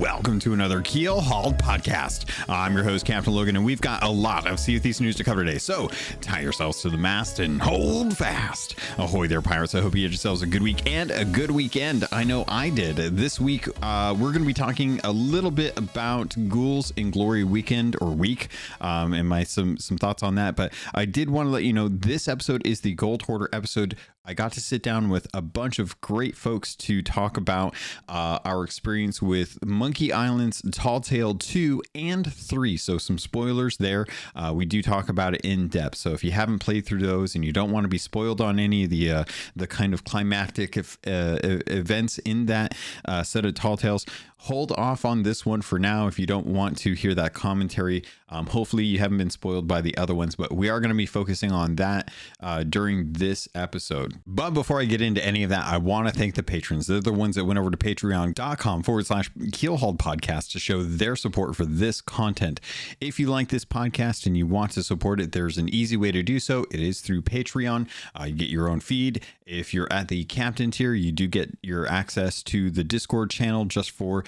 Welcome to another Keelhauled podcast. I'm your host, Captain Logun, and we've got a lot of Sea of Thieves news to cover today. So tie yourselves to the mast and hold fast. Ahoy there, pirates. I hope you had yourselves a good week and a good weekend. I know I did. This week, we're going to be talking a little bit about Ghouls in Glory weekend or week, and some thoughts on that. But I did want to let you know this episode is the Gold Hoarder episode. I got to sit down with a bunch of great folks to talk about our experience with Monkey Island's Tall Tale 2 and 3. So some spoilers there. We do talk about it in depth. So if you haven't played through those and you don't want to be spoiled on any of the kind of climactic events in that set of Tall Tales, hold off on this one for now if you don't want to hear that commentary. Hopefully you haven't been spoiled by the other ones, but we are going to be focusing on that during this episode. But before I get into any of that, I want to thank the patrons. They're the ones that went over to patreon.com/Keelhauled podcast to show their support for this content. If you like this podcast and you want to support it, there's an easy way to do so. It is through Patreon. You get your own feed. If you're at the captain tier, you do get your access to the Discord channel just for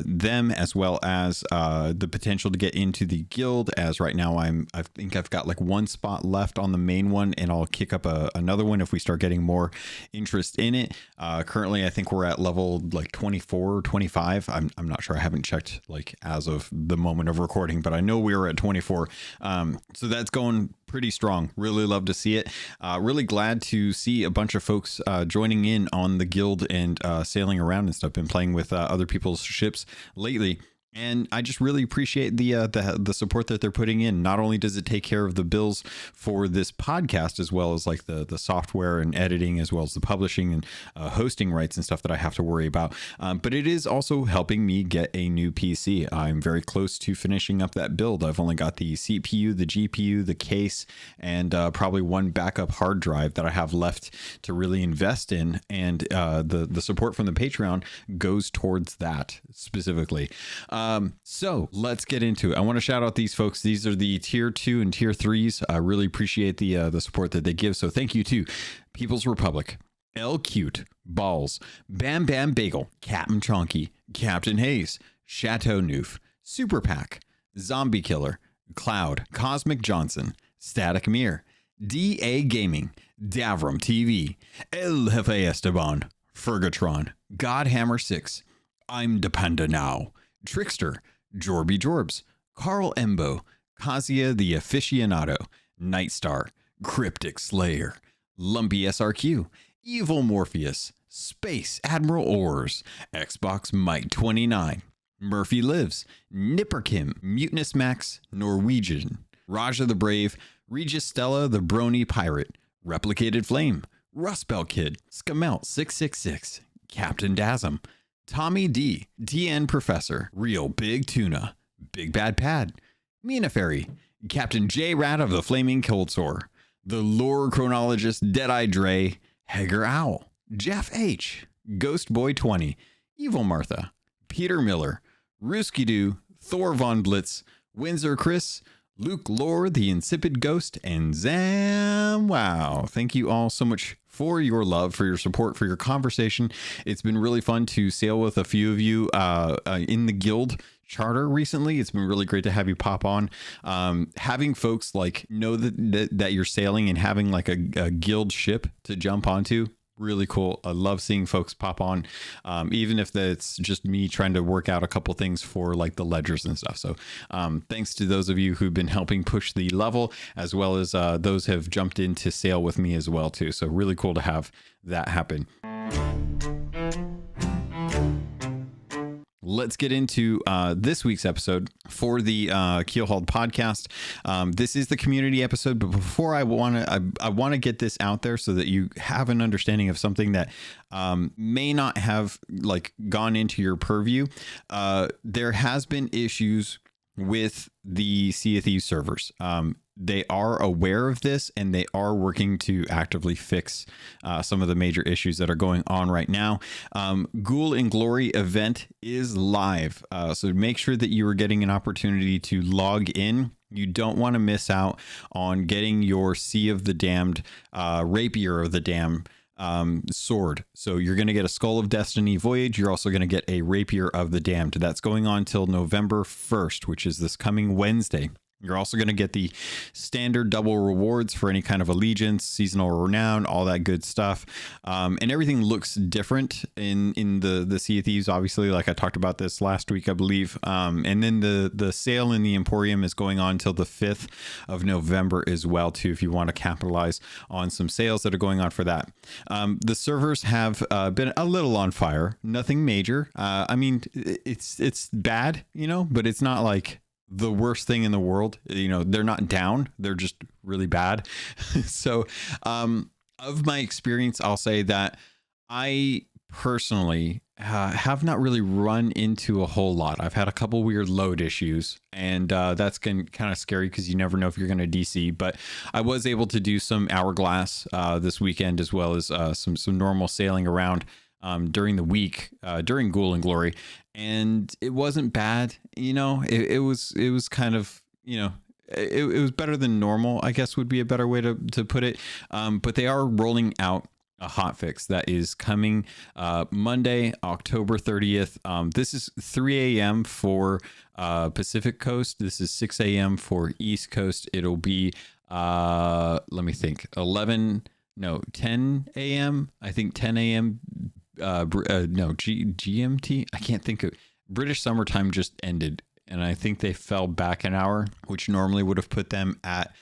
them, as well as the potential to get into the guild. As right now, I think I've got like one spot left on the main one, and I'll kick up another one if we start getting more interest in it. Currently, I think we're at level like 24 or 25. I'm not sure. I haven't checked like as of the moment of recording, but I know we were at 24. So that's going pretty strong. Really love to see it. Really glad to see a bunch of folks joining in on the guild and sailing around and stuff. Been playing with other people's ships lately, and I just really appreciate the support that they're putting in. Not only does it take care of the bills for this podcast, as well as like the software and editing, as well as the publishing and hosting rights and stuff that I have to worry about, but it is also helping me get a new PC. I'm very close to finishing up that build. I've only got the CPU, the GPU, the case, and probably one backup hard drive that I have left to really invest in, and the support from the Patreon goes towards that specifically. So let's get into it. I want to shout out these folks. These are the tier 2 and tier 3s. I really appreciate the support that they give. So thank you to People's Republic, L Cute, Balls, Bam Bam Bagel, Captain Chonky, Captain Hayes, Chateau Noof, Super Pack, Zombie Killer, Cloud, Cosmic Johnson, Static Mirror, DA Gaming, Davram TV, El Jefe Esteban, Fergatron, Godhammer 6, I'm Dependa Now, Trickster, Jorby Jorbs, Carl Embo, Kazia the Aficionado, Nightstar, Cryptic Slayer, Lumpy SRQ, Evil Morpheus, Space Admiral Ors, Xbox Mike 29, Murphy Lives, Nipper Kim, Mutinous Max, Norwegian, Raja the Brave, Regis Stella the Brony Pirate, Replicated Flame, Rustbell Kid, Skamelt 666, Captain Dasm, Tommy D, DN Professor, Real Big Tuna, Big Bad Pad, Mina Fairy, Captain J Rat of the Flaming Cold Sore, the Lore Chronologist Deadeye Dre, Hager Owl, Jeff H, Ghost Boy 20, Evil Martha, Peter Miller, Rooski Doo, Thor Von Blitz, Windsor Chris, Luke Lore, the Insipid Ghost, and Zam Wow. Thank you all so much for your love, for your support, for your conversation. It's been really fun to sail with a few of you in the guild charter recently. It's been really great to have you pop on. Having folks like know that you're sailing and having like a guild ship to jump onto. Really cool. I love seeing folks pop on, even if it's just me trying to work out a couple things for like the ledgers and stuff. So thanks to those of you who've been helping push the level, as well as those have jumped in to sail with me as well too. So really cool to have that happen. Let's get into this week's episode for the Keelhauled podcast. This is the community episode, but before I want to get this out there so that you have an understanding of something that may not have like gone into your purview. There has been issues with the Sea of Thieves servers. They are aware of this, and they are working to actively fix some of the major issues that are going on right now. Ghoul in Glory event is live, so make sure that you are getting an opportunity to log in. You don't want to miss out on getting your Sea of the Damned, Rapier of the Damned sword. So you're going to get a Skull of Destiny Voyage. You're also going to get a Rapier of the Damned. That's going on till November 1st, which is this coming Wednesday. You're also going to get the standard double rewards for any kind of allegiance, seasonal renown, all that good stuff. And everything looks different in the Sea of Thieves, obviously, like I talked about this last week, I believe. And then the sale in the Emporium is going on till the 5th of November as well, too, if you want to capitalize on some sales that are going on for that. The servers have been a little on fire, nothing major. I mean, it's bad, but it's not like the worst thing in the world. They're not down, they're just really bad. So of my experience, I'll say that I personally have not really run into a whole lot. I've had a couple weird load issues, and that's kind of scary because you never know if you're going to DC. But I was able to do some Hourglass this weekend, as well as some normal sailing around during the week, during Ghoul and Glory, and it wasn't bad. It was kind of, it was better than normal, I guess would be a better way to put it. But they are rolling out a hotfix that is coming Monday, October 30th. This is 3 a.m. for Pacific Coast. This is 6 a.m. for East Coast. It'll be, let me think, 10 a.m. I think 10 a.m. GMT. I can't think of. British summertime just ended, and I think they fell back an hour, which normally would have put them at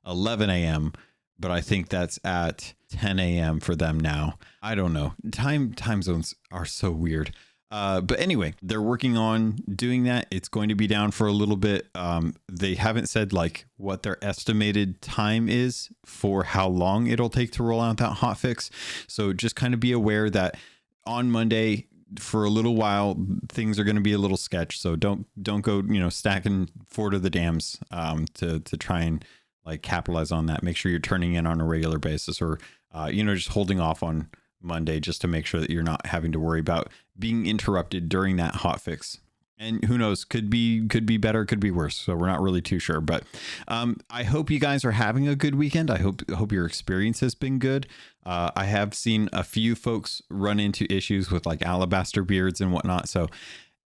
11 a.m. But I think that's at 10 a.m. for them now. I don't know. Time zones are so weird. But anyway, they're working on doing that. It's going to be down for a little bit. They haven't said like what their estimated time is for how long it'll take to roll out that hotfix. So just kind of be aware that on Monday, for a little while, things are going to be a little sketch. So don't go, stacking Fort of the Dams to try and like capitalize on that. Make sure you're turning in on a regular basis, or just holding off on Monday just to make sure that you're not having to worry about being interrupted during that hotfix. And who knows, could be better, could be worse. So we're not really too sure. But I hope you guys are having a good weekend. I hope your experience has been good. I have seen a few folks run into issues with like alabaster beards and whatnot. So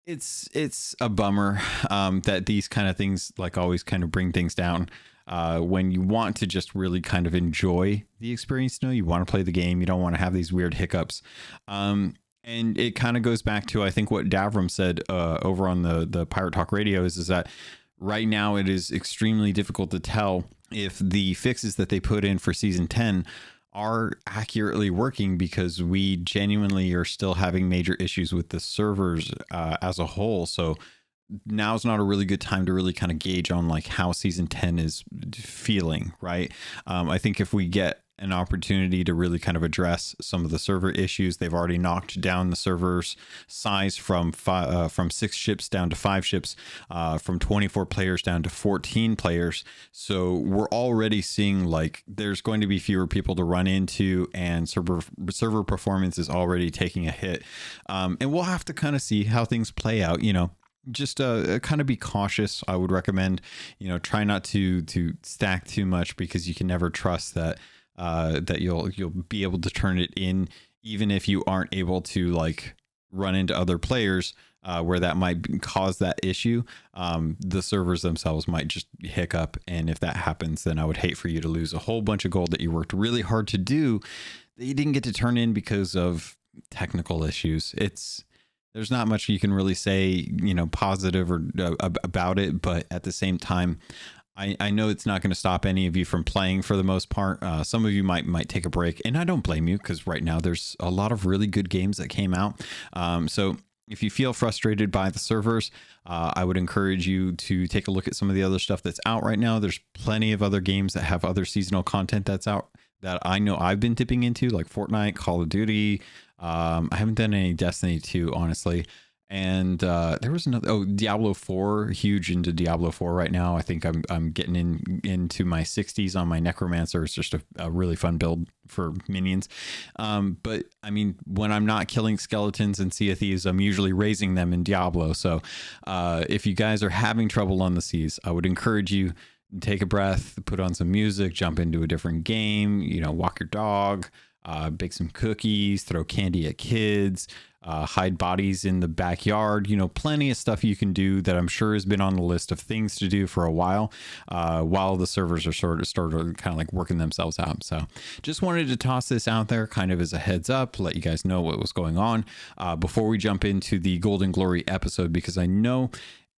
it's a bummer that these kind of things like always kind of bring things down. When you want to just really kind of enjoy the experience, you want to play the game. You don't want to have these weird hiccups. And it kind of goes back to, I think, what Davram said over on the Pirate Talk Radio is that right now it is extremely difficult to tell if the fixes that they put in for season 10 are accurately working, because we genuinely are still having major issues with the servers as a whole. So now's not a really good time to really kind of gauge on like how season 10 is feeling, right? I think if we get an opportunity to really kind of address some of the server issues, they've already knocked down the server's size from 6 ships down to 5 ships, from 24 players down to 14 players. So we're already seeing like there's going to be fewer people to run into, and server performance is already taking a hit. And we'll have to kind of see how things play out, just kind of be cautious. I would recommend, try not to stack too much, because you can never trust that you'll be able to turn it in, even if you aren't able to like run into other players where that might cause that issue. The servers themselves might just hiccup, and if that happens, then I would hate for you to lose a whole bunch of gold that you worked really hard to do that you didn't get to turn in because of technical issues. There's not much you can really say, positive or about it, but at the same time, I know it's not going to stop any of you from playing for the most part. Some of you might take a break, and I don't blame you, because right now there's a lot of really good games that came out. So if you feel frustrated by the servers, I would encourage you to take a look at some of the other stuff that's out right now. There's plenty of other games that have other seasonal content that's out that I know I've been dipping into, like Fortnite, Call of Duty. I haven't done any Destiny 2, honestly. And there was another, Diablo 4, huge into Diablo 4 right now. I think I'm getting into my 60s on my Necromancer. It's just a really fun build for minions. But I mean, when I'm not killing skeletons in Sea of Thieves, I'm usually raising them in Diablo. So if you guys are having trouble on the seas, I would encourage you, take a breath, put on some music, jump into a different game, walk your dog, bake some cookies, throw candy at kids, hide bodies in the backyard. Plenty of stuff you can do that I'm sure has been on the list of things to do for a while the servers are started kind of like working themselves out. So just wanted to toss this out there kind of as a heads up, let you guys know what was going on before we jump into the Golden Glory episode, because I know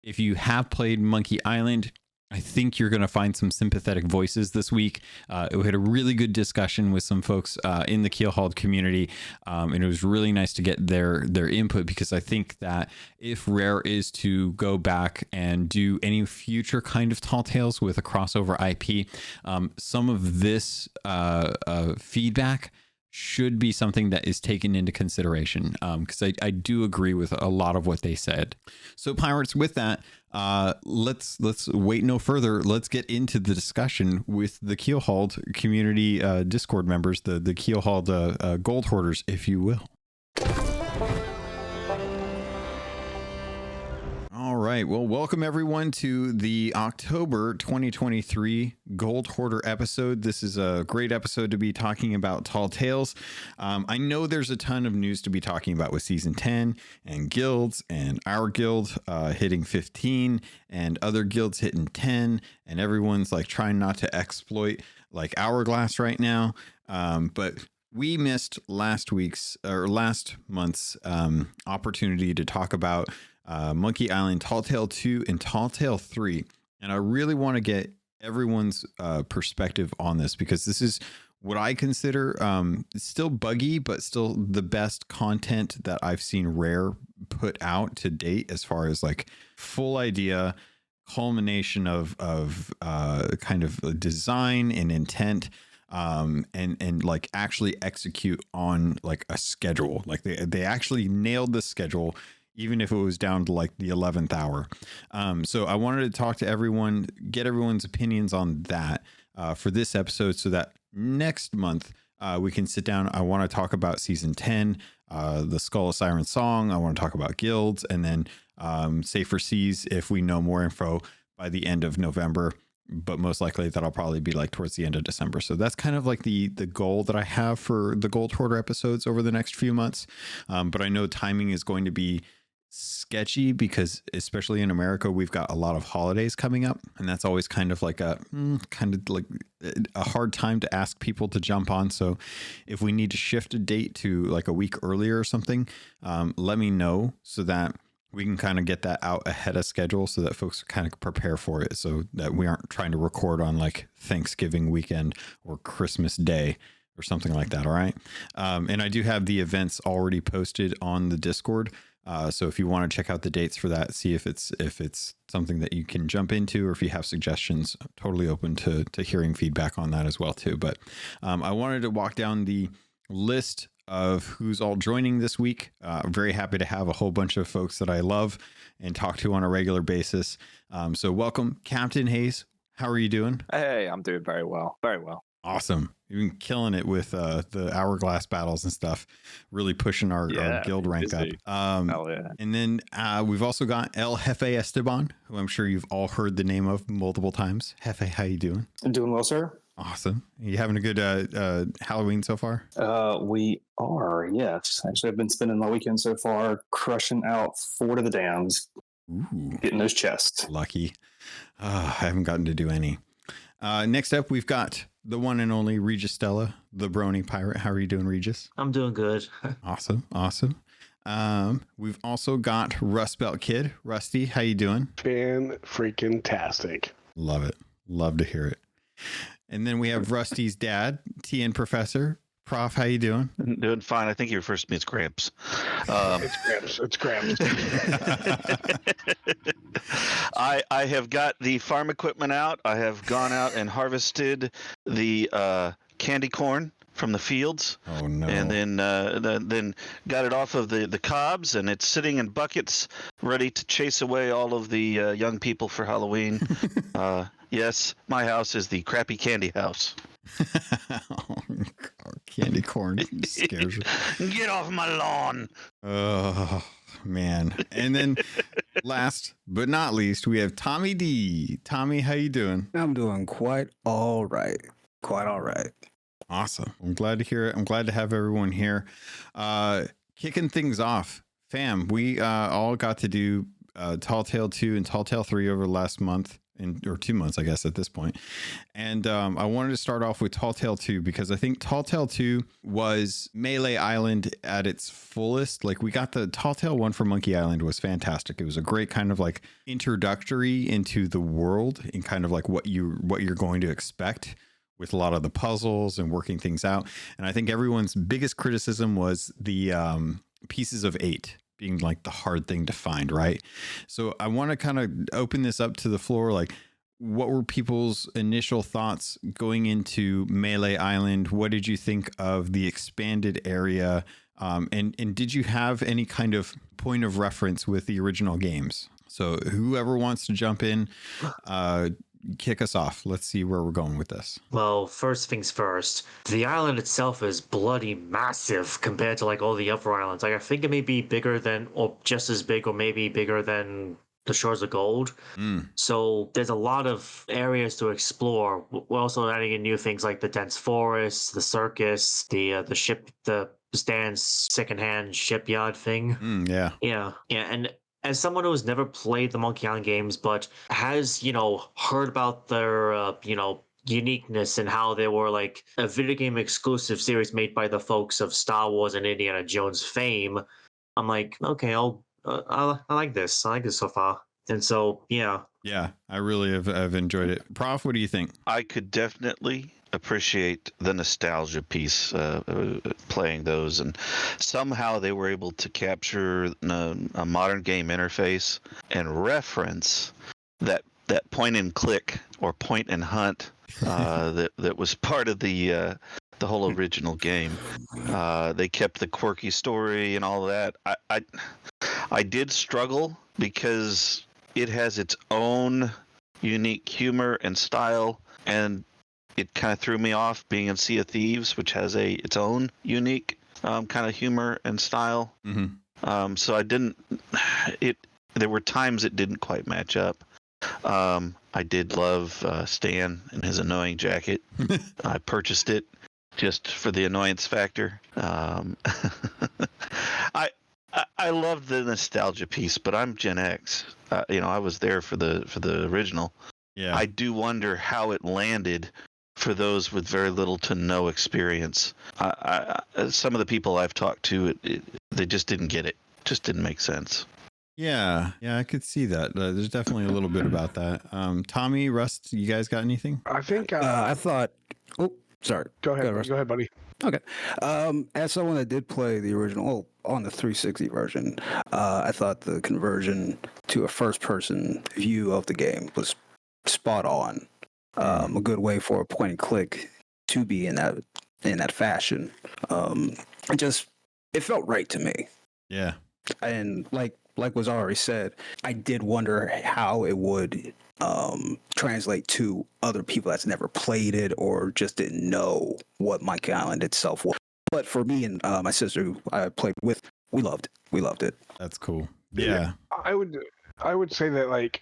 if you have played Monkey Island, I think you're going to find some sympathetic voices this week. We had a really good discussion with some folks in the Keelhauled community, and it was really nice to get their input, because I think that if Rare is to go back and do any future kind of Tall Tales with a crossover IP, some of this feedback should be something that is taken into consideration, because I do agree with a lot of what they said. So Pirates, with that, let's wait no further. Let's get into the discussion with the Keelhauled community Discord members, the Keelhauled Gold Hoarders, if you will. All right. Well, welcome everyone to the October 2023 Gold Hoarder episode. This is a great episode to be talking about Tall Tales. I know there's a ton of news to be talking about with season 10 and guilds, and our guild hitting 15 and other guilds hitting 10, and everyone's like trying not to exploit like Hourglass right now. But we missed last month's opportunity to talk about Monkey Island Tall Tale 2 and Tall Tale 3. And I really want to get everyone's perspective on this, because this is what I consider still buggy, but still the best content that I've seen Rare put out to date, as far as like full idea, culmination of kind of design and intent, and like actually execute on like a schedule. Like they actually nailed the schedule, even if it was down to like the 11th hour. So I wanted to talk to everyone, get everyone's opinions on that for this episode, so that next month we can sit down. I want to talk about season 10, the Skull of Siren song. I want to talk about guilds, and then Safer Seas if we know more info by the end of November. But most likely that'll probably be like towards the end of December. So that's kind of like the goal that I have for the Gold Hoarder episodes over the next few months. But I know timing is going to be sketchy, because especially in America, we've got a lot of holidays coming up, and that's always kind of like a hard time to ask people to jump on. So if we need to shift a date to like a week earlier or something, let me know, so that we can kind of get that out ahead of schedule, so that folks kind of prepare for it, so that we aren't trying to record on like Thanksgiving weekend or Christmas Day or something like that. All right. And I do have the events already posted on the Discord. So if you want to check out the dates for that, see if it's something that you can jump into, or if you have suggestions, I'm totally open to hearing feedback on that as well too. But I wanted to walk down the list of who's all joining this week. I'm very happy to have a whole bunch of folks that I love and talk to on a regular basis. So welcome, Captain Hayes. How are you doing? Hey, I'm doing very well. Very well. Awesome. You've been killing it with the Hourglass battles and stuff, really pushing our guild rank up. Hell yeah. And then we've also got El Jefe Esteban, who I'm sure you've all heard the name of multiple times. Jefe, how you doing? I'm doing well, sir. Awesome. You having a good Halloween so far? We are, yes. Actually, I've been spending my weekend so far crushing out Fort of the Dams, getting those chests. Lucky. I haven't gotten to do any. Next up, we've got the one and only Regis Stella, the Brony Pirate. How are you doing, Regis? I'm doing good. Awesome. We've also got Rust Belt Kid. Rusty, how you doing? Fan-freaking-tastic. Love it. Love to hear it. And then we have Rusty's dad, TN Professor. Prof, how you doing? Doing fine. I think you refer to me as Gramps. It's Gramps. I have got the farm equipment out. I have gone out and harvested the candy corn from the fields. Oh no! And then got it off of the cobs, and it's sitting in buckets, ready to chase away all of the young people for Halloween. Yes, my house is the crappy candy house. Candy corn scares you. Get off my lawn. Oh man. And then last but not least, we have Tommy D. Tommy, how you doing? I'm doing quite all right. Awesome. I'm glad to hear it. I'm glad to have everyone here. Kicking things off, fam, we all got to do Tall Tale 2 and Tall Tale 3 over last month, or 2 months, I guess, at this point. And I wanted to start off with Tall Tale 2 because I think Tall Tale 2 was Melee Island at its fullest. Like, we got the Tall Tale 1 for Monkey Island was fantastic. It was a great kind of like introductory into the world and kind of like what you're going to expect with a lot of the puzzles and working things out. And I think everyone's biggest criticism was the pieces of 8 being like the hard thing to find, right? So I want to kind of open this up to the floor. Like, what were people's initial thoughts going into Melee Island? What did you think of the expanded area? And did you have any kind of point of reference with the original games? So whoever wants to jump in, kick us off. Let's see where we're going with this. Well, first things first, the island itself is bloody massive compared to like all the other islands. Like, I think it may be bigger than, or just as big, or maybe bigger than the Shores of Gold. So there's a lot of areas to explore. We're also adding in new things like the dense forest, the circus, the ship, the Stan's secondhand shipyard thing. Yeah. And as someone who has never played the Monkey Island games, but has, heard about their, uniqueness and how they were like a video game exclusive series made by the folks of Star Wars and Indiana Jones fame, I'm like, okay, I like this. I like this so far. And so, yeah. Yeah, I really have enjoyed it. Prof, what do you think? I could definitely appreciate the nostalgia piece playing those, and somehow they were able to capture a modern game interface and reference that point and click or point and hunt that was part of the whole original game. They kept the quirky story and all of that. I did struggle because it has its own unique humor and style, and it kind of threw me off being in Sea of Thieves, which has its own unique kind of humor and style. So I didn't. There were times it didn't quite match up. I did love Stan and his annoying jacket. I purchased it just for the annoyance factor. I love the nostalgia piece, but I'm Gen X. I was there for the original. Yeah. I do wonder how it landed for those with very little to no experience. Some of the people I've talked to, they just didn't get it. Just didn't make sense. Yeah, I could see that. There's definitely a little bit about that. Tommy, Rust, you guys got anything? I think I thought. Oh, sorry. Go ahead. Rust. Go ahead, buddy. Okay. As someone that did play the original on the 360 version, I thought the conversion to a first-person view of the game was spot on. A good way for a point and click to be in that fashion. It felt right to me. Yeah. And like was already said, I did wonder how it would translate to other people that's never played it or just didn't know what Monkey Island itself was. But for me and my sister, who I played with, we loved it. We loved it. That's cool. Yeah. I would say that, like,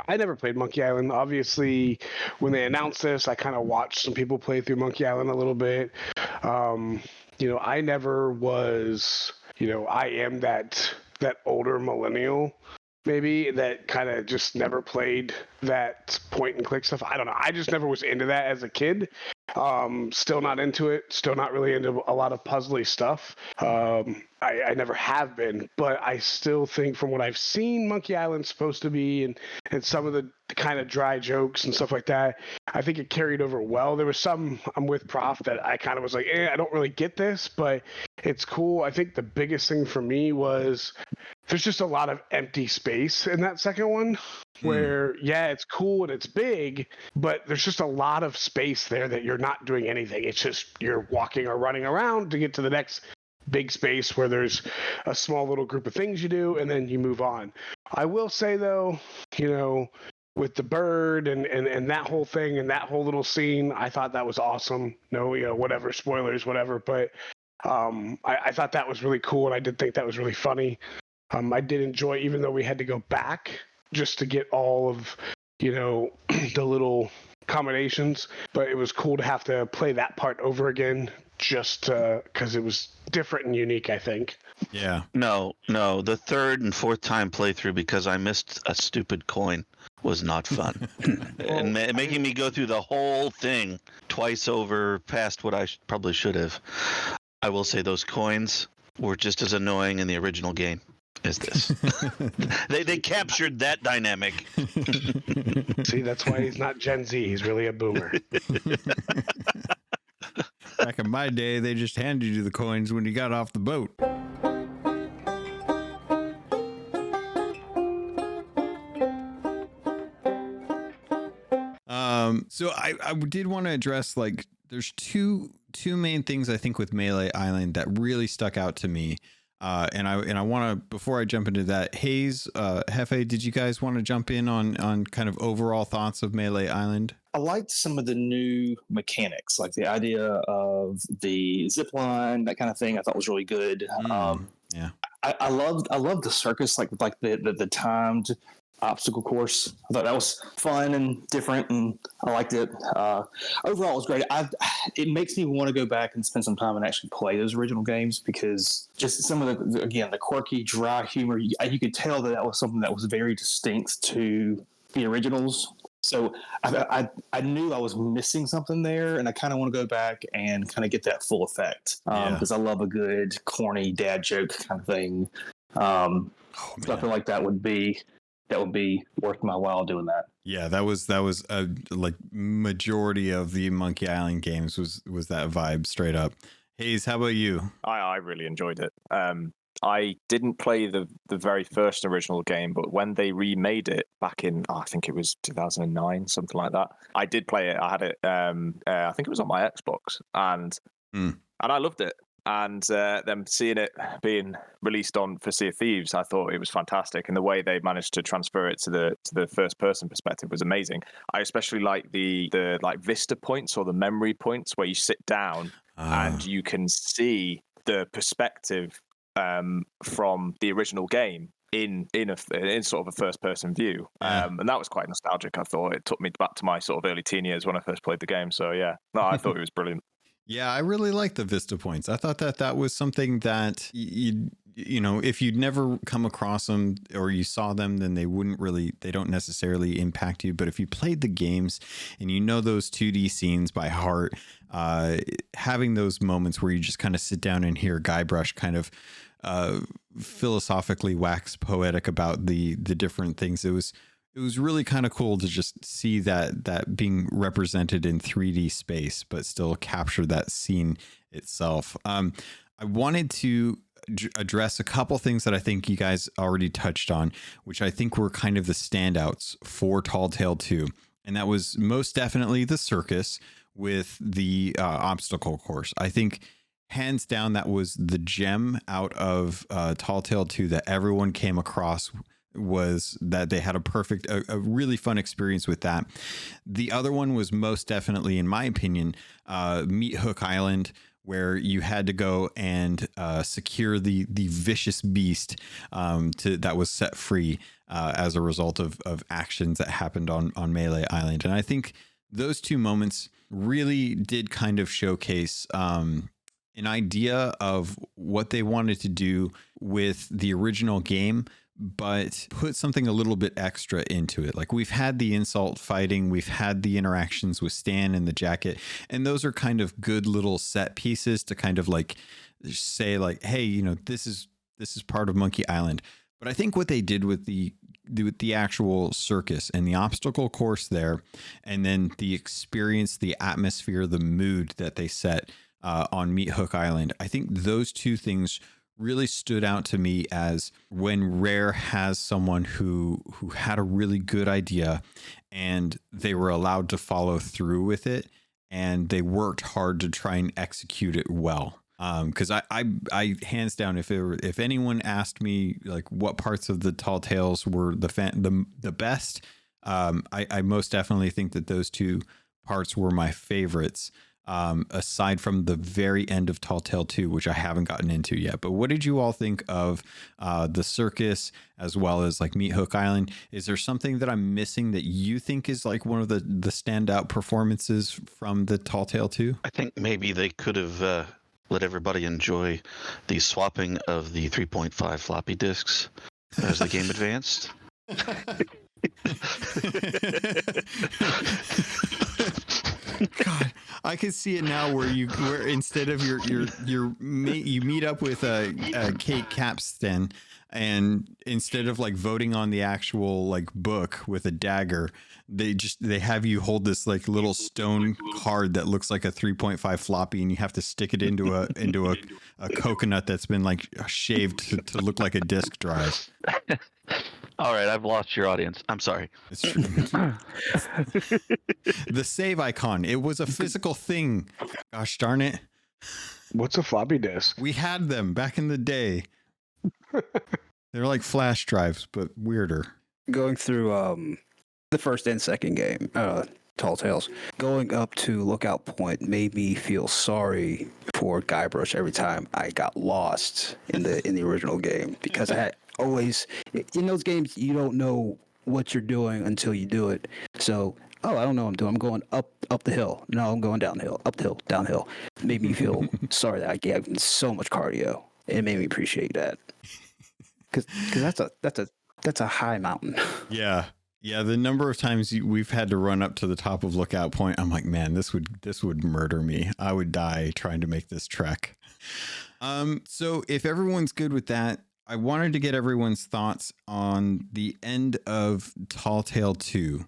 I never played Monkey Island. Obviously, when they announced this, I kind of watched some people play through Monkey Island a little bit. I never was, I am that older millennial maybe that kind of just never played that point and click stuff. I don't know. I just never was into that as a kid. Still not into it. Still not really into a lot of puzzly stuff. I never have been, but I still think from what I've seen Monkey Island's supposed to be and some of the kind of dry jokes and stuff like that, I think it carried over well. There was some, I'm with Prof, that I kind of was like, I don't really get this, but it's cool. I think the biggest thing for me was there's just a lot of empty space in that second one where, it's cool and it's big, but there's just a lot of space there that you're not doing anything. It's just you're walking or running around to get to the next big space where there's a small little group of things you do and then you move on. I will say though, with the bird and that whole thing and that whole little scene, I thought that was awesome. No, whatever, spoilers, whatever. But I thought that was really cool and I did think that was really funny. I did enjoy, even though we had to go back just to get all of, the little combinations, but it was cool to have to play that part over again just because it was different and unique, I think. Yeah. No, the third and fourth time playthrough because I missed a stupid coin was not fun. And making me go through the whole thing twice over past what I probably should have. I will say those coins were just as annoying in the original game as this. they captured that dynamic. See, that's why he's not Gen Z. He's really a boomer. Back in my day, they just handed you the coins when you got off the boat. So I did want to address, like, there's two main things I think with Melee Island that really stuck out to me. And I want to, before I jump into that, Hayes, Hefe, did you guys want to jump in on kind of overall thoughts of Melee Island? I liked some of the new mechanics, like the idea of the zip line, that kind of thing. I thought was really good. Yeah, I loved the circus, like the timed obstacle course. I thought that was fun and different, and I liked it. Overall, it was great. It makes me want to go back and spend some time and actually play those original games, because just some of the quirky, dry humor, you could tell that was something that was very distinct to the originals. So I knew I was missing something there, and I kind of want to go back and kind of get that full effect, because I love a good corny dad joke kind of thing. So I feel like that would be worth my while doing that. Yeah, that was like majority of the Monkey Island games was that vibe straight up. Hayes, how about you? I really enjoyed it. I didn't play the very first original game, but when they remade it back in, I think it was 2009, something like that, I did play it. I had it, I think it was on my Xbox, and I loved it. And them seeing it being released for Sea of Thieves, I thought it was fantastic, and the way they managed to transfer it to the first person perspective was amazing. I especially like the like vista points, or the memory points, where you sit down and you can see the perspective from the original game in sort of a first person view, and that was quite nostalgic. I thought it took me back to my sort of early teen years when I first played the game. So yeah, no, I thought it was brilliant. Yeah, I really liked the Vista points. I thought that was something that you know, if you'd never come across them or you saw them, then they don't necessarily impact you. But if you played the games and you know those 2D scenes by heart, having those moments where you just kind of sit down and hear Guybrush kind of philosophically wax poetic about the different things, it was really kind of cool to just see that being represented in 3D space, but still capture that scene itself. I wanted to address a couple things that I think you guys already touched on, which I think were kind of the standouts for Tall Tale 2. And that was most definitely the circus with the obstacle course. I think hands down, that was the gem out of Tall Tale 2 that everyone came across, was that they had a really fun experience with that. The other one was most definitely, in my opinion, Meat Hook Island, where you had to go and secure the vicious beast that was set free as a result of actions that happened on Melee Island. And I think those two moments really did kind of showcase an idea of what they wanted to do with the original game, but put something a little bit extra into it. Like, we've had the insult fighting, we've had the interactions with Stan and the jacket, and those are kind of good little set pieces to kind of like say like, hey, you know, this is part of Monkey Island. But I think what they did with the actual circus and the obstacle course there, and then the experience, the atmosphere, the mood that they set on Meat Hook Island, I think those two things really stood out to me as when Rare has someone who had a really good idea and they were allowed to follow through with it, and they worked hard to try and execute it well. Because I hands down, if anyone asked me like what parts of the Tall Tales were the best, I most definitely think that those two parts were my favorites. aside from the very end of Tall Tale 2, which I haven't gotten into yet. But what did you all think of the circus as well as like Meat Hook Island? Is there something that I'm missing that you think is like one of the standout performances from the Tall Tale 2? I think maybe they could have let everybody enjoy the swapping of the 3.5 floppy disks as the game advanced. God, I can see it now where instead of you meet up with Kate Capstan, and instead of like voting on the actual like book with a dagger, they have you hold this like little stone card that looks like a 3.5 floppy, and you have to stick it into a coconut that's been like shaved to look like a disk drive. All right, I've lost your audience. I'm sorry. It's true. The save icon. It was a physical thing. Gosh darn it. What's a floppy disk? We had them back in the day. They're like flash drives, but weirder. Going through the first and second game, Tall Tales, going up to Lookout Point made me feel sorry for Guybrush every time I got lost in the original game, because I had always, in those games, you don't know what you're doing until you do it. So, I don't know what I'm doing. I'm going up the hill. No, I'm going downhill. Up the hill, downhill. It made me feel sorry that I gave so much cardio. It made me appreciate that. Because that's a high mountain. Yeah. Yeah, the number of times we've had to run up to the top of Lookout Point, I'm like, man, this would murder me. I would die trying to make this trek. So if everyone's good with that, I wanted to get everyone's thoughts on the end of Tall Tale 2.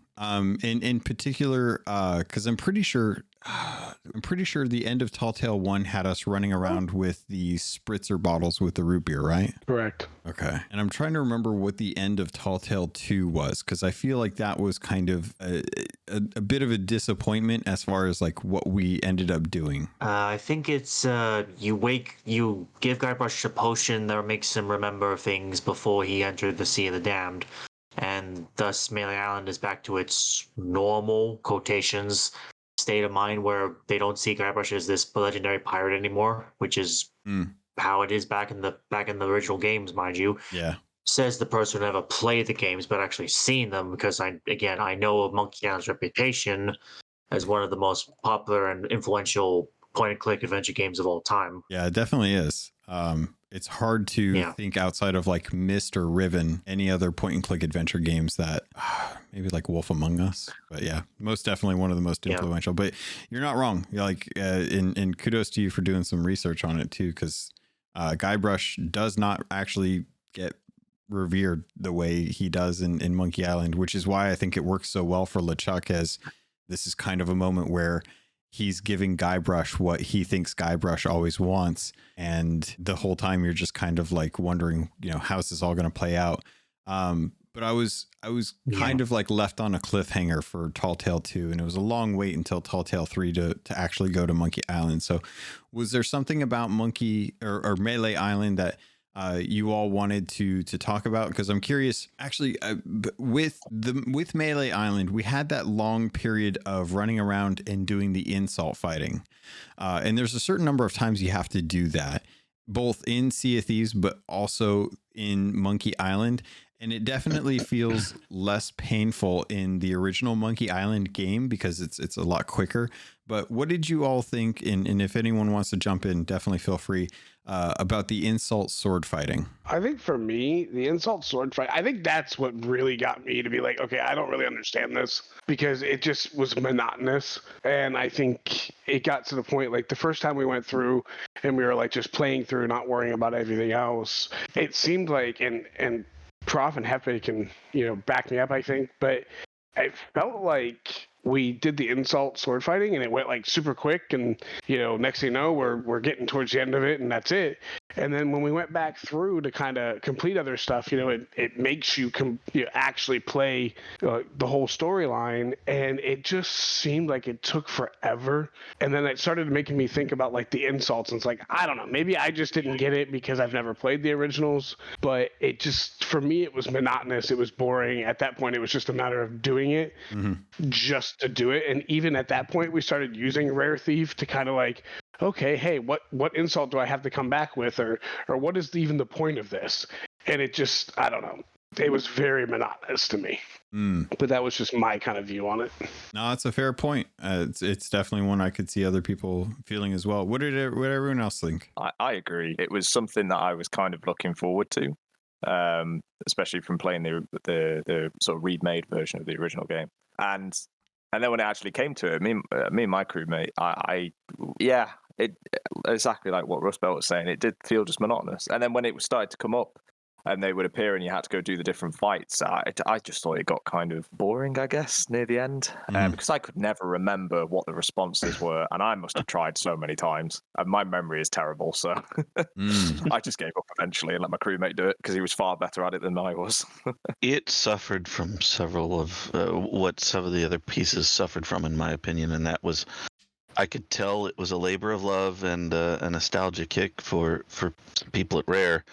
In particular, because I'm pretty sure the end of Tall Tale 1 had us running around with the spritzer bottles with the root beer, right? Correct. Okay. And I'm trying to remember what the end of Tall Tale 2 was, because I feel like that was kind of a bit of a disappointment as far as like what we ended up doing. I think it's you give Guybrush a potion that makes him remember things before he entered the Sea of the Damned. And thus Melee Island is back to its normal quotations state of mind, where they don't see Guybrush as this legendary pirate anymore, which is how it is back in the original games, mind you. Yeah. Says the person who never played the games but actually seen them, because I know of Monkey Island's reputation as one of the most popular and influential point-and-click adventure games of all time. Yeah, it definitely is. It's hard to think outside of like Myst or Riven, any other point-and-click adventure games that maybe like Wolf Among Us. But yeah, most definitely one of the most influential. But you're not wrong. You're like, and kudos to you for doing some research on it too, because Guybrush does not actually get revered the way he does in Monkey Island, which is why I think it works so well for LeChuck, as this is kind of a moment where he's giving Guybrush what he thinks Guybrush always wants. And the whole time you're just kind of like wondering, how's this all going to play out? But I was kind of like left on a cliffhanger for Tall Tale 2, and it was a long wait until Tall Tale 3 to actually go to Monkey Island. So was there something about Monkey or Melee Island that you all wanted to talk about? Because I'm curious, actually, with Melee Island, we had that long period of running around and doing the insult fighting. And there's a certain number of times you have to do that, both in Sea of Thieves, but also in Monkey Island. And it definitely feels less painful in the original Monkey Island game because it's a lot quicker. But what did you all think? And if anyone wants to jump in, definitely feel free, about the insult sword fighting. I think for me, the insult sword fight, I think that's what really got me to be like, okay, I don't really understand this, because it just was monotonous. And I think it got to the point, like the first time we went through and we were like just playing through, not worrying about everything else, it seemed like, and Prof and Hefe can, back me up, I think, but I felt like we did the insult sword fighting and it went like super quick, and next thing you know, we're getting towards the end of it and that's it. And then when we went back through to kind of complete other stuff, it makes you actually play the whole storyline, and it just seemed like it took forever. And then it started making me think about like the insults, and it's like, I don't know, maybe I just didn't get it because I've never played the originals, but it just, for me, it was monotonous. It was boring. At that point, it was just a matter of doing it just to do it. And even at that point, we started using Rare Thief to kind of like, okay, hey, what insult do I have to come back with, or what is even the point of this? And it just, I don't know. It was very monotonous to me. But that was just my kind of view on it. No, that's a fair point. It's definitely one I could see other people feeling as well. What did everyone else think? I agree. It was something that I was kind of looking forward to, especially from playing the sort of remade version of the original game. And then when it actually came to it, me and my crewmate, it exactly like what Rustbelt was saying. It did feel just monotonous. And then when it started to come up, and they would appear, and you had to go do the different fights, I just thought it got kind of boring, I guess, near the end, because I could never remember what the responses were, and I must have tried so many times, and my memory is terrible, so I just gave up eventually and let my crewmate do it, because he was far better at it than I was. It suffered from several of what some of the other pieces suffered from, in my opinion, and that was, I could tell it was a labor of love and a nostalgia kick for people at Rare,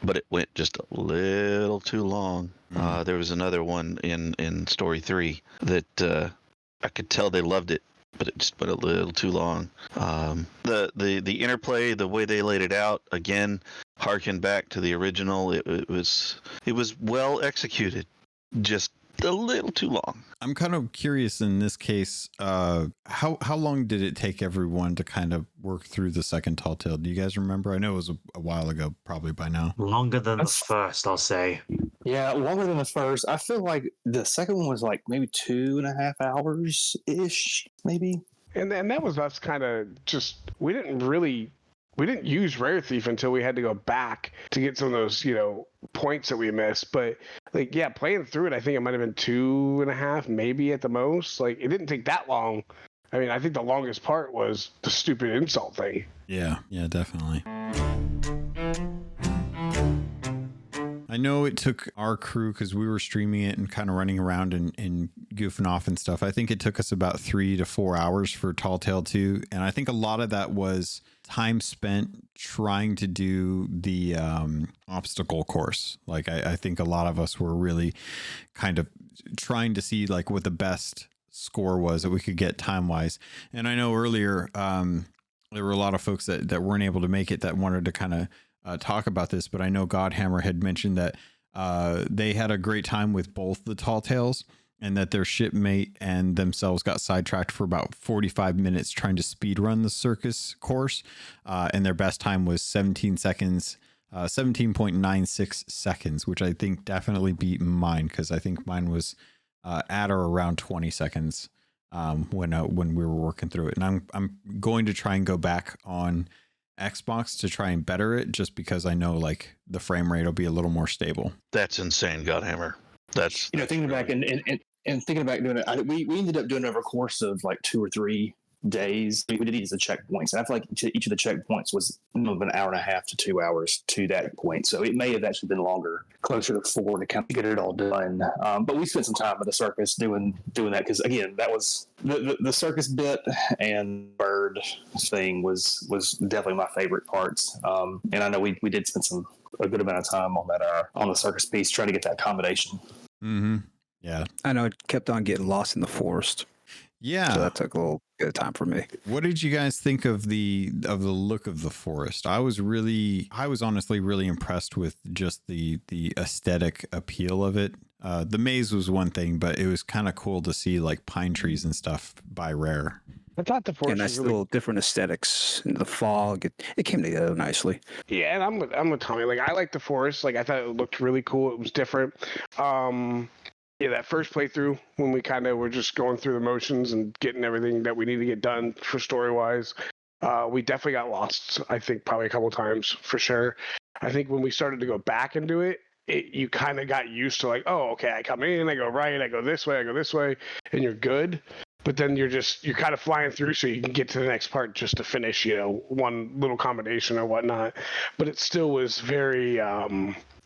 but it went just a little too long. There was another one in Story 3 that I could tell they loved it, but it just went a little too long. The interplay, the way they laid it out, again, harkened back to the original. It was well executed, just a little too long. I'm kind of curious in this case, how long did it take everyone to kind of work through the second Tall Tale? Do you guys remember? I know it was a while ago, probably by now. Longer than the first, I'll say. Yeah, longer than the first. I feel like the second one was like maybe 2.5 hours ish, maybe. And that was us kind of just, we didn't use Rare Thief until we had to go back to get some of those, points that we missed. But like, yeah, playing through it, I think it might have been 2.5, maybe at the most. Like, it didn't take that long. I mean, I think the longest part was the stupid insult thing. Yeah, definitely. I know it took our crew, because we were streaming it and kind of running around and goofing off and stuff. I think it took us about 3 to 4 hours for Tall Tale 2. And I think a lot of that was time spent trying to do the obstacle course. Like, I think a lot of us were really kind of trying to see like what the best score was that we could get time wise. And I know earlier there were a lot of folks that weren't able to make it that wanted to kind of talk about this, but I know Godhammer had mentioned that they had a great time with both the Tall Tales, and that their shipmate and themselves got sidetracked for about 45 minutes trying to speed run the circus course, and their best time was 17.96 seconds, which I think definitely beat mine, because I think mine was at or around 20 seconds when we were working through it. And I'm going to try and go back on Xbox to try and better it, just because I know like the frame rate will be a little more stable. That's insane, Godhammer. That's thinking back and thinking about doing it. We ended up doing it over a course of like 2 or 3 days. We did use the checkpoints, and I feel like each of the checkpoints was of an hour and a half to 2 hours to that point. So it may have actually been longer, closer to 4 to kind of get it all done. But we spent some time at the circus doing that, because again, that was the circus bit and bird thing was definitely my favorite parts. And I know we did spend a good amount of time on that on the circus piece, trying to get that combination. Mm-hmm. Yeah, I know it kept on getting lost in the forest. Yeah, so that took a little bit of time for me. What did you guys think of the look of the forest? I was honestly really impressed with just the aesthetic appeal of it. The maze was one thing, but it was kind of cool to see like pine trees and stuff by Rare. I thought the forest was nice, little different aesthetics in the fog. It came together nicely. Yeah, and I'm with Tommy. Like, I like the forest. Like, I thought it looked really cool. It was different. Yeah, that first playthrough when we kind of were just going through the motions and getting everything that we need to get done for story-wise, we definitely got lost, I think, probably a couple of times for sure. I think when we started to go back and do it, you kind of got used to like, oh, okay, I come in, I go right, I go this way, and you're good. but then you're kind of flying through so you can get to the next part just to finish, one little combination or whatnot. But it still was very,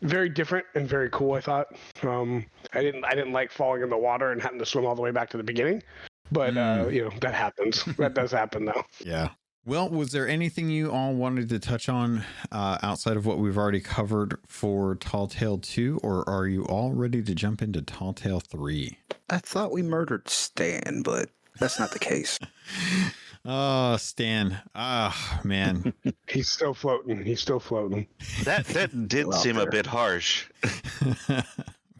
very different and very cool, I thought. I didn't like falling in the water and having to swim all the way back to the beginning, but that happens. That does happen though. Yeah. Well, was there anything you all wanted to touch on outside of what we've already covered for Tall Tale 2, or are you all ready to jump into Tall Tale 3? I thought we murdered Stan, but that's not the case. Oh, Stan. Ah, man. He's still floating. That did seem a bit harsh.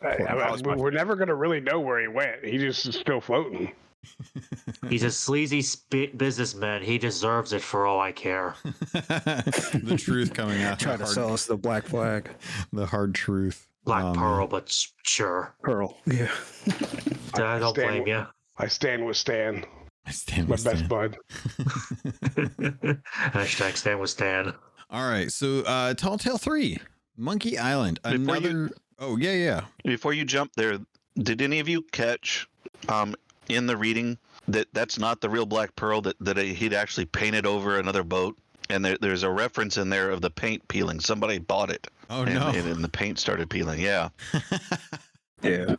We're never going to really know where he went. He just is still floating. He's a sleazy businessman. He deserves it for all I care. The truth coming out. Try to sell us the black flag. The hard truth. Black Pearl, but sure. Pearl. Yeah. I don't blame you. I stand with Stan. I stand My with Stan. best bud. Hashtag stand with Stan. All right. So Tall Tale 3, Monkey Island. Oh, yeah. Before you jump there, did any of you catch in the reading that's not the real Black Pearl, that he'd actually painted over another boat? And there's a reference in there of the paint peeling. Somebody bought it. Oh, no. And the paint started peeling. Yeah. Yeah.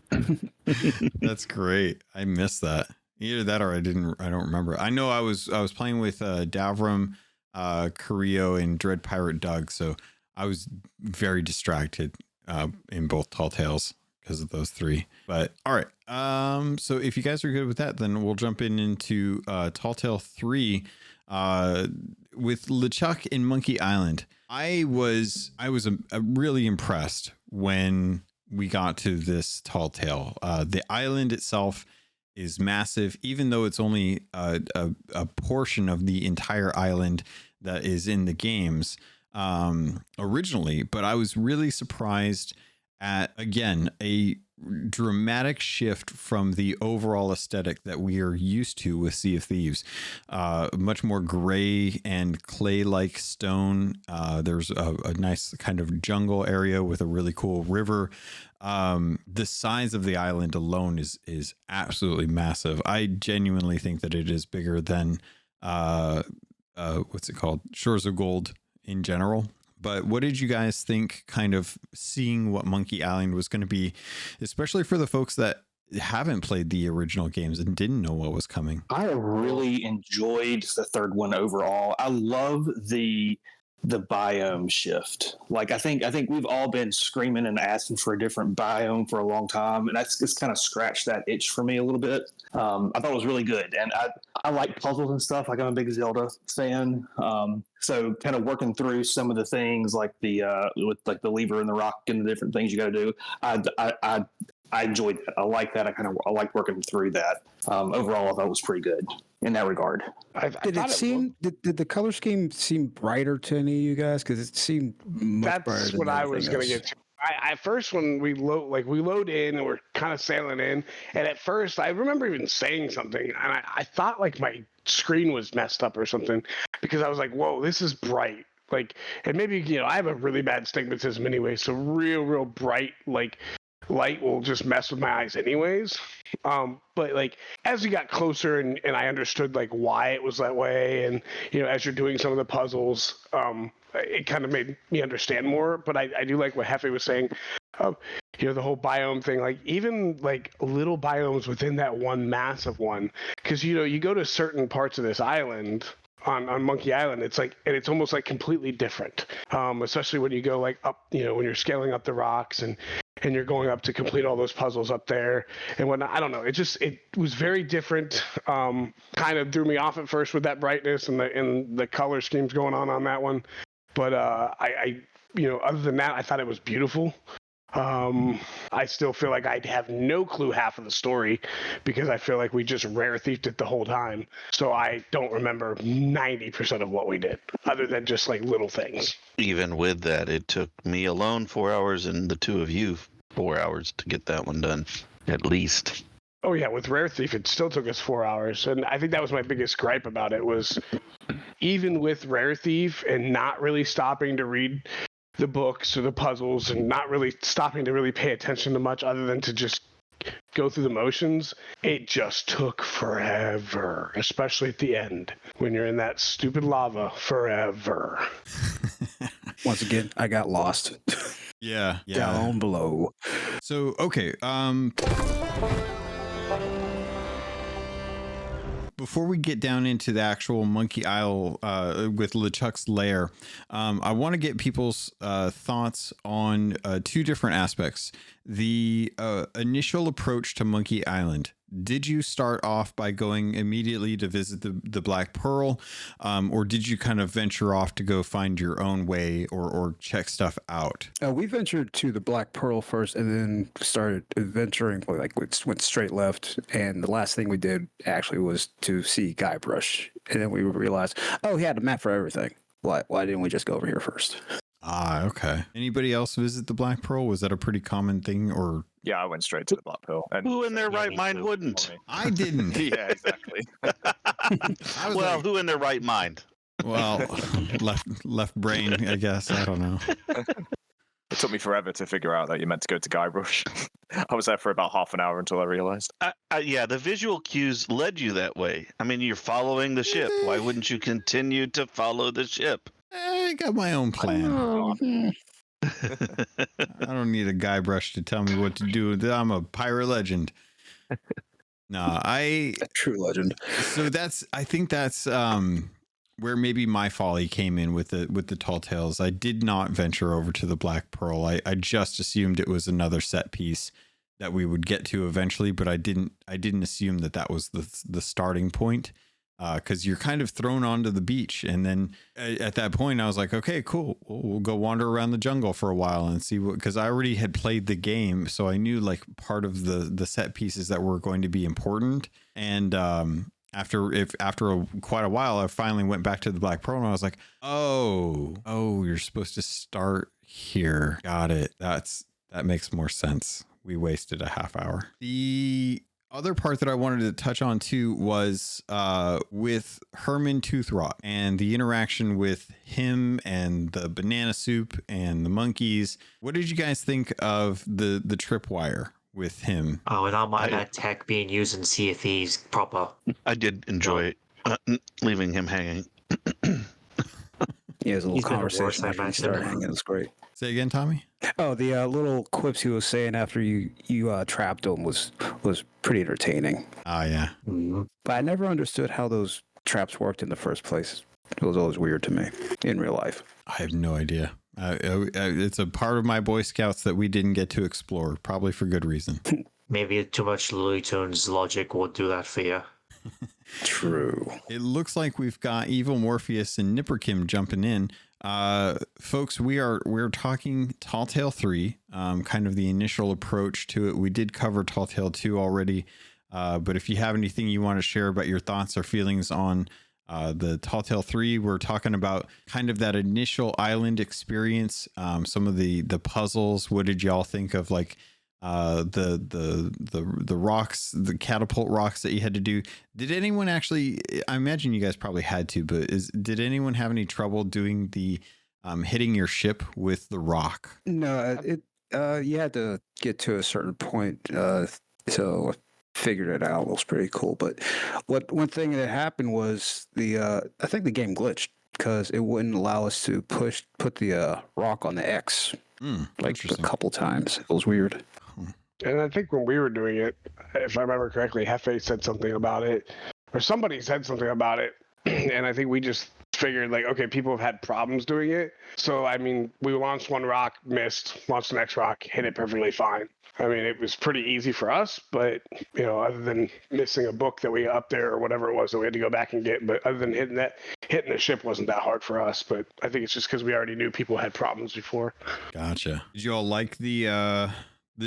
That's great. I missed that. Either that or I don't remember. I know I was playing with Davram, Carrillo, and Dread Pirate Doug, so I was very distracted in both Tall Tales because of those three. But all right. So if you guys are good with that, then we'll jump into Tall Tale 3 with LeChuck in Monkey Island. I was really impressed when we got to this Tall Tale. The island itself is massive, even though it's only a portion of the entire island that is in the games originally. But I was really surprised at, again, a dramatic shift from the overall aesthetic that we are used to with Sea of Thieves. Much more gray and clay-like stone. There's a nice kind of jungle area with a really cool river. The size of the island alone is absolutely massive. I genuinely think that it is bigger than what's it called? Shores of Gold in general. But what did you guys think, kind of seeing what Monkey Island was going to be, especially for the folks that haven't played the original games and didn't know what was coming? I really enjoyed the third one overall. I love the biome shift. Like I think we've all been screaming and asking for a different biome for a long time, and that's just kind of scratched that itch for me a little bit. I thought it was really good, and I like puzzles and stuff. Like I'm a big Zelda fan, so kind of working through some of the things like with like the lever and the rock and the different things you got to do. I enjoyed that. I like that. I like working through that. Overall, I thought it was pretty good in that regard. Did the color scheme seem brighter to any of you guys? Because it seemed much brighter. That's than what I was going to else. get to. At first, when we load in and we're kind of sailing in, and at first I remember even saying something, and I thought like my screen was messed up or something, because I was like, "Whoa, this is bright." Like, and maybe I have a really bad stigmatism anyway, so real bright like light will just mess with my eyes anyways. But like as we got closer and I understood like why it was that way, and as you're doing some of the puzzles, it kind of made me understand more. But I do like what Hefe was saying, the whole biome thing, like even like little biomes within that one massive one, because you go to certain parts of this island on Monkey Island, it's like, and it's almost like completely different, especially when you go like up, when you're scaling up the rocks and you're going up to complete all those puzzles up there and whatnot. I don't know. It was very different. Kind of threw me off at first with that brightness and the color schemes going on that one. But I other than that, I thought it was beautiful. I still feel like I have no clue half of the story because I feel like we just rare thiefed it the whole time. So I don't remember 90% of what we did, other than just like little things. Even with that, it took me alone 4 hours and the two of you 4 hours to get that one done, at least. Oh yeah, with Rare Thief, it still took us 4 hours. And I think that was my biggest gripe about it, was even with Rare Thief and not really stopping to read the books or the puzzles and not really stopping to really pay attention to much other than to just go through the motions, it just took forever, especially at the end when you're in that stupid lava forever. Once again, I got lost. Yeah. Down below. So, okay. Before we get down into the actual Monkey Isle with LeChuck's lair, I want to get people's thoughts on two different aspects. The initial approach to Monkey Island. Did you start off by going immediately to visit the Black Pearl, or did you kind of venture off to go find your own way or check stuff out? We ventured to the Black Pearl first, and then started venturing. Like we went straight left, and the last thing we did actually was to see Guybrush, and then we realized, oh, he had a map for everything. Why didn't we just go over here first? Ah, okay. Anybody else visit the Black Pearl? Was that a pretty common thing, or? Yeah, I went straight to the Black Pearl. And Who in their right mind wouldn't? I didn't. Yeah, exactly. Well, who in their right mind? Well, left brain, I guess. I don't know. It took me forever to figure out that you meant to go to Guybrush. I was there for about half an hour until I realized. Yeah, the visual cues led you that way. I mean, you're following the ship. Why wouldn't you continue to follow the ship? I got my own plan. I don't need a Guybrush to tell me what to do. I'm a pirate legend. No, A true legend. So I think that's where maybe my folly came in with the Tall Tales. I did not venture over to the Black Pearl. I just assumed it was another set piece that we would get to eventually, but I didn't assume that was the starting point. Because you're kind of thrown onto the beach, and then at that point I was like, okay, cool, we'll go wander around the jungle for a while and see what, because I already had played the game, so I knew like part of the set pieces that were going to be important. And after quite a while, I finally went back to the Black Pearl, and I was like, oh, you're supposed to start here. Got it. That makes more sense. We wasted a half hour. The other part that I wanted to touch on too was with Herman Toothrot and the interaction with him and the banana soup and the monkeys. What did you guys think of the tripwire with him? Oh, and I mind that tech being used in Sea of Thieves proper. I did enjoy leaving him hanging. Yeah, it was a little He's been the conversation worst I after he imagined. started hanging. It was great. Say again, Tommy? Oh, the little quips he was saying after you trapped him was pretty entertaining. Oh, yeah. Mm-hmm. But I never understood how those traps worked in the first place. It was always weird to me in real life. I have no idea. It's a part of my Boy Scouts that we didn't get to explore, probably for good reason. Maybe too much Looney Tunes logic will do that for you. True. It looks like we've got Evil Morpheus and Nipperkim jumping in. Folks, we're talking Tall Tale 3, kind of the initial approach to it. We did cover Tall Tale 2 already, but if you have anything you want to share about your thoughts or feelings on the Tall Tale 3, we're talking about kind of that initial island experience, some of the puzzles. What did y'all think of like the rocks, the catapult rocks that you had to do? Did anyone actually, I imagine you guys probably had to, but did anyone have any trouble doing the hitting your ship with the rock? No, you had to get to a certain point, so I figured it out. It was pretty cool. But one thing that happened was I think the game glitched because it wouldn't allow us to put the rock on the X like a couple times. It was weird. And I think when we were doing it, if I remember correctly, Hefe said something about it, or somebody said something about it, and I think we just figured like, okay, people have had problems doing it. So, I mean, we launched one rock, missed, launched the next rock, hit it perfectly fine. I mean, it was pretty easy for us, but, you know, other than missing a book that we up there or whatever it was that we had to go back and get, but other than hitting the ship wasn't that hard for us. But I think it's just because we already knew people had problems before. Gotcha. Did you all like the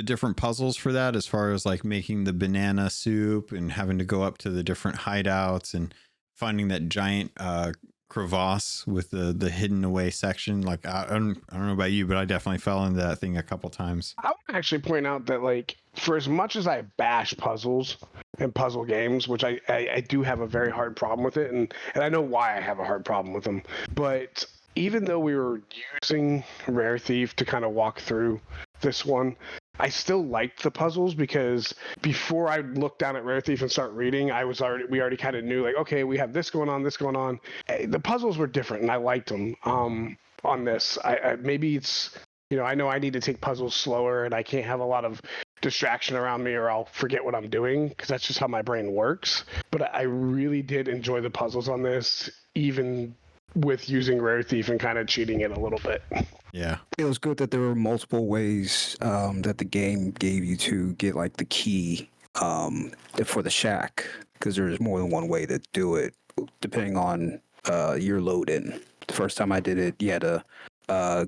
different puzzles for that, as far as like making the banana soup and having to go up to the different hideouts and finding that giant crevasse with the hidden away section? Like, I don't know about you, but I definitely fell into that thing a couple times. I would actually point out that, like, for as much as I bash puzzles and puzzle games, which I do have a very hard problem with it, and I know why I have a hard problem with them, but even though we were using Rare Thief to kind of walk through this one, I still liked the puzzles because before I looked down at Rare Thief and start reading, we already kind of knew like, okay, we have this going on, this going on. The puzzles were different, and I liked them. On this, maybe it's, I know I need to take puzzles slower, and I can't have a lot of distraction around me, or I'll forget what I'm doing, because that's just how my brain works. But I really did enjoy the puzzles on this, even with using Rare Thief and kind of cheating it a little bit. Yeah. It was good that there were multiple ways that the game gave you to get like the key for the shack, because there's more than one way to do it depending on your load in. The first time I did it, you had to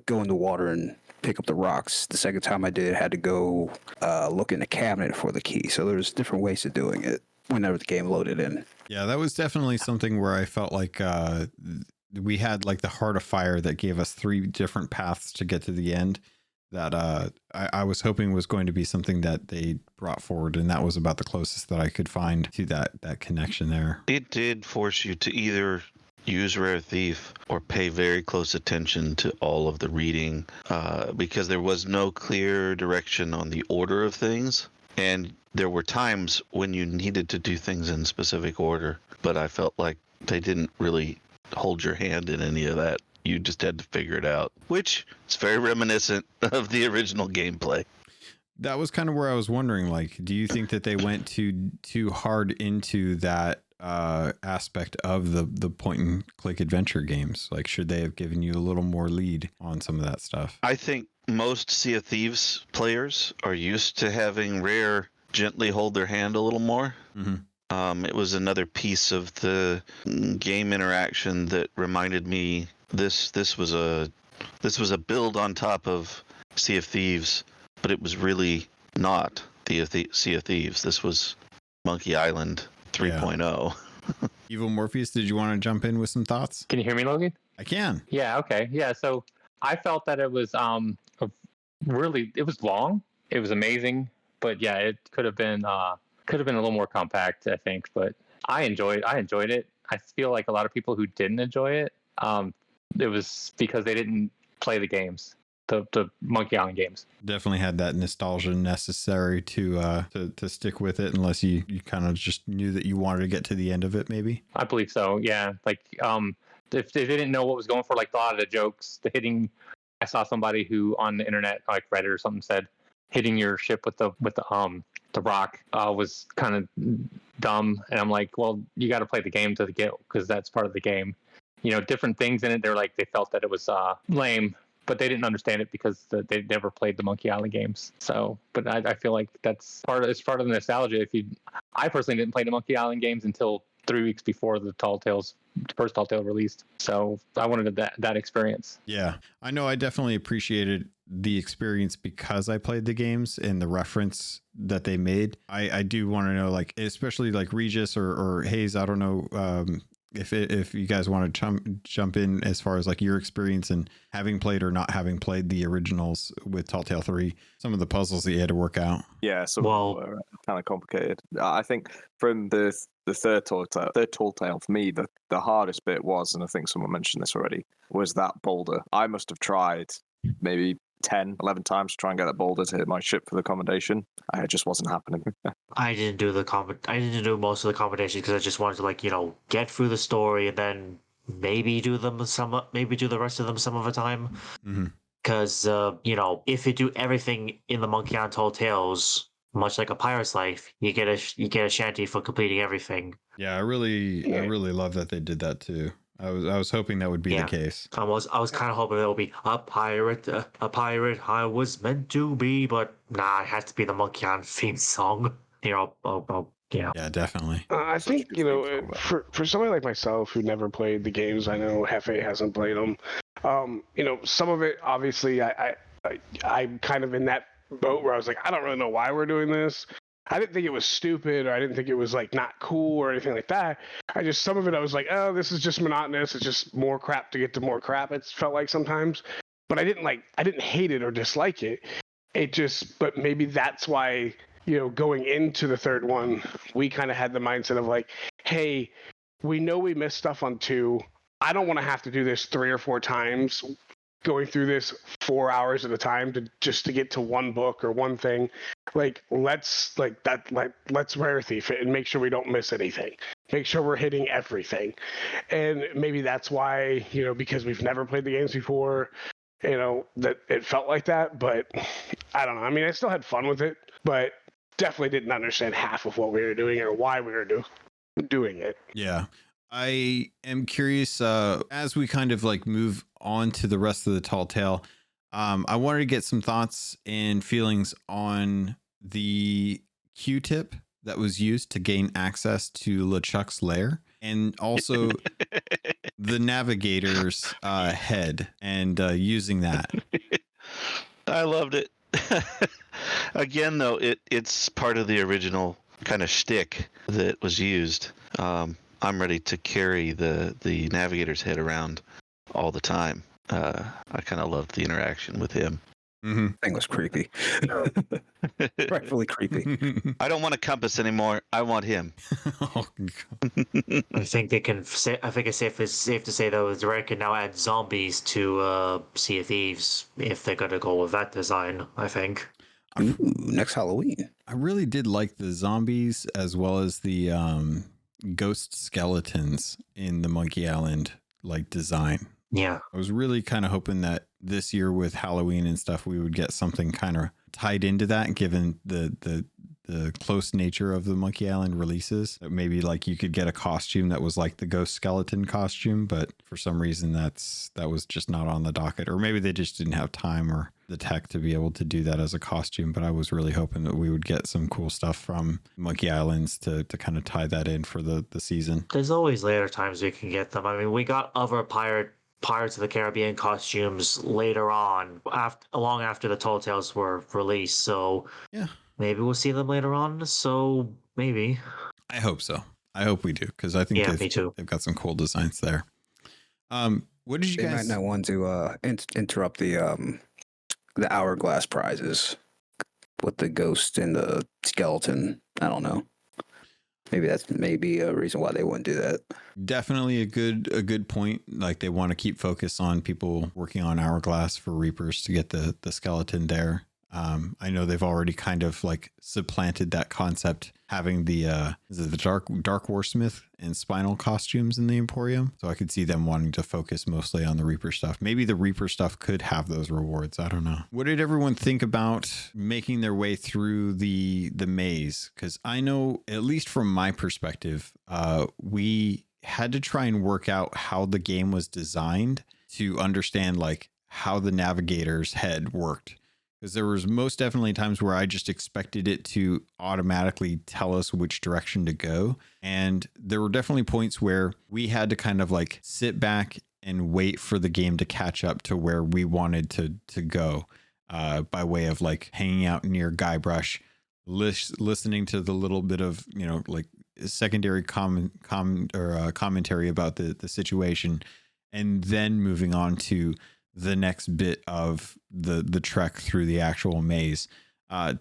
go in the water and pick up the rocks. The second time I did it, I had to go look in the cabinet for the key. So there's different ways of doing it whenever the game loaded in. Yeah, that was definitely something where I felt like we had like the Heart of Fire that gave us 3 different paths to get to the end that I was hoping was going to be something that they brought forward, and that was about the closest that I could find to that connection there. It did force you to either use Rare Thief or pay very close attention to all of the reading, because there was no clear direction on the order of things, and there were times when you needed to do things in specific order, but I felt like they didn't really hold your hand in any of that. You just had to figure it out, which is very reminiscent of the original gameplay. That was kind of where I was wondering, like, do you think that they went too hard into that aspect of the point and click adventure games? Like, should they have given you a little more lead on some of that stuff? I think most Sea of Thieves players are used to having Rare gently hold their hand a little more. Mm-hmm. It was another piece of the game interaction that reminded me this was a build on top of Sea of Thieves, but it was really not Sea of Thieves. This was Monkey Island 3.0. Yeah. Evil Morpheus, did you want to jump in with some thoughts? Can you hear me, Logan? I can. Yeah, okay. Yeah, so I felt that it was it was long. It was amazing, but yeah, it could have been a little more compact, I think, but I enjoyed it. I feel like a lot of people who didn't enjoy it, it was because they didn't play the games, the Monkey Island games. Definitely had that nostalgia necessary to stick with it, unless you kind of just knew that you wanted to get to the end of it, maybe. I believe so. Yeah, like if they didn't know what was going for, like a lot of the jokes, the hitting. I saw somebody who on the internet, like Reddit or something, said hitting your ship with the rock was kind of dumb, and I'm like, well, you got to play the game to get, because that's part of the game. Different things in it. They're like, they felt that it was lame, but they didn't understand it because they never played the Monkey Island games. So, but I feel like it's part of the nostalgia. I personally didn't play the Monkey Island games until 3 weeks before the first Tall Tale released. So I wanted that experience. Yeah, I know. I definitely appreciated the experience because I played the games and the reference that they made. I do want to know, like, especially like Regis or Hayes, I don't know if you guys want to jump in as far as like your experience and having played or not having played the originals with Tall Tale 3, some of the puzzles that you had to work out. Yeah, some were kind of complicated. I think from the third Tall Tale, for me, the hardest bit was, and I think someone mentioned this already, was that boulder. I must have tried maybe 10, 11 times to try and get that boulder to hit my ship for the commendation. It just wasn't happening. I didn't do most of the commendations because I just wanted to get through the story and then maybe do the rest of them some of the time. Because if you do everything in the Monkey Island Tall Tales, much like a pirate's life, you get a shanty for completing everything. Yeah, I really love that they did that too. I was hoping that would be the case. I was kind of hoping it would be a pirate I was meant to be, but nah, it has to be the Monkey Island theme song. Yeah. Yeah, definitely. I think for somebody like myself who never played the games, I know Hefe hasn't played them. Some of it, obviously, I'm kind of in that boat where I was like, I don't really know why we're doing this. I didn't think it was stupid, or I didn't think it was like not cool or anything like that. Some of it I was like, oh, this is just monotonous. It's just more crap to get to more crap. It felt like sometimes, but I didn't hate it or dislike it. But maybe that's why, going into the third one, we kind of had the mindset of like, hey, we know we missed stuff on 2. I don't want to have to do this 3 or 4 times. going through this 4 hours at a time to get to one book or one thing. Let's rare thief it and make sure we don't miss anything. Make sure we're hitting everything. And maybe that's why, because we've never played the games before, that it felt like that. But I don't know. I mean, I still had fun with it, but definitely didn't understand half of what we were doing or why we were doing it. Yeah. I am curious, as we kind of move on to the rest of the tall tale, I wanted to get some thoughts and feelings on the Q-tip that was used to gain access to LeChuck's lair, and also the navigator's head and using that. I loved it. Again, though, it's part of the original kind of shtick that was used. I'm ready to carry the navigator's head around all the time. I kind of loved the interaction with him. Mm-hmm. Thing was creepy. Rightfully creepy. I don't want a compass anymore. I want him. Oh, I think they can. I think it's safe to say though, Rare can now add zombies to Sea of Thieves if they're gonna go with that design. I think. Ooh, next Halloween. I really did like the zombies as well as the ghost skeletons in the Monkey Island design. Yeah. I was really kind of hoping that this year with Halloween and stuff, we would get something kind of tied into that, given the close nature of the Monkey Island releases. Maybe you could get a costume that was like the ghost skeleton costume, but for some reason that was just not on the docket, or maybe they just didn't have time or the tech to be able to do that as a costume. But I was really hoping that we would get some cool stuff from Monkey Islands to kind of tie that in for the season. There's always later times we can get them. I mean, we got other Pirates of the Caribbean costumes later on, long after the Tall Tales were released. So yeah, maybe we'll see them later on. So maybe. I hope so. I hope we do, because I think me too. They've got some cool designs there. What did you guys? They might not want to interrupt the hourglass prizes with the ghost and the skeleton. I don't know. Maybe that's a reason why they wouldn't do that. Definitely a good point. They want to keep focus on people working on Hourglass for Reapers to get the skeleton there. I know they've already kind of supplanted that concept, having the Dark Warsmith and Spinal costumes in the Emporium. So I could see them wanting to focus mostly on the Reaper stuff. Maybe the Reaper stuff could have those rewards. I don't know. What did everyone think about making their way through the maze? Because I know, at least from my perspective, we had to try and work out how the game was designed to understand how the navigator's head worked. Because there was most definitely times where I just expected it to automatically tell us which direction to go. And there were definitely points where we had to kind of sit back and wait for the game to catch up to where we wanted to go, by way of hanging out near Guybrush, listening to the little bit of, secondary commentary about the situation, and then moving on to the next bit of the trek through the actual maze.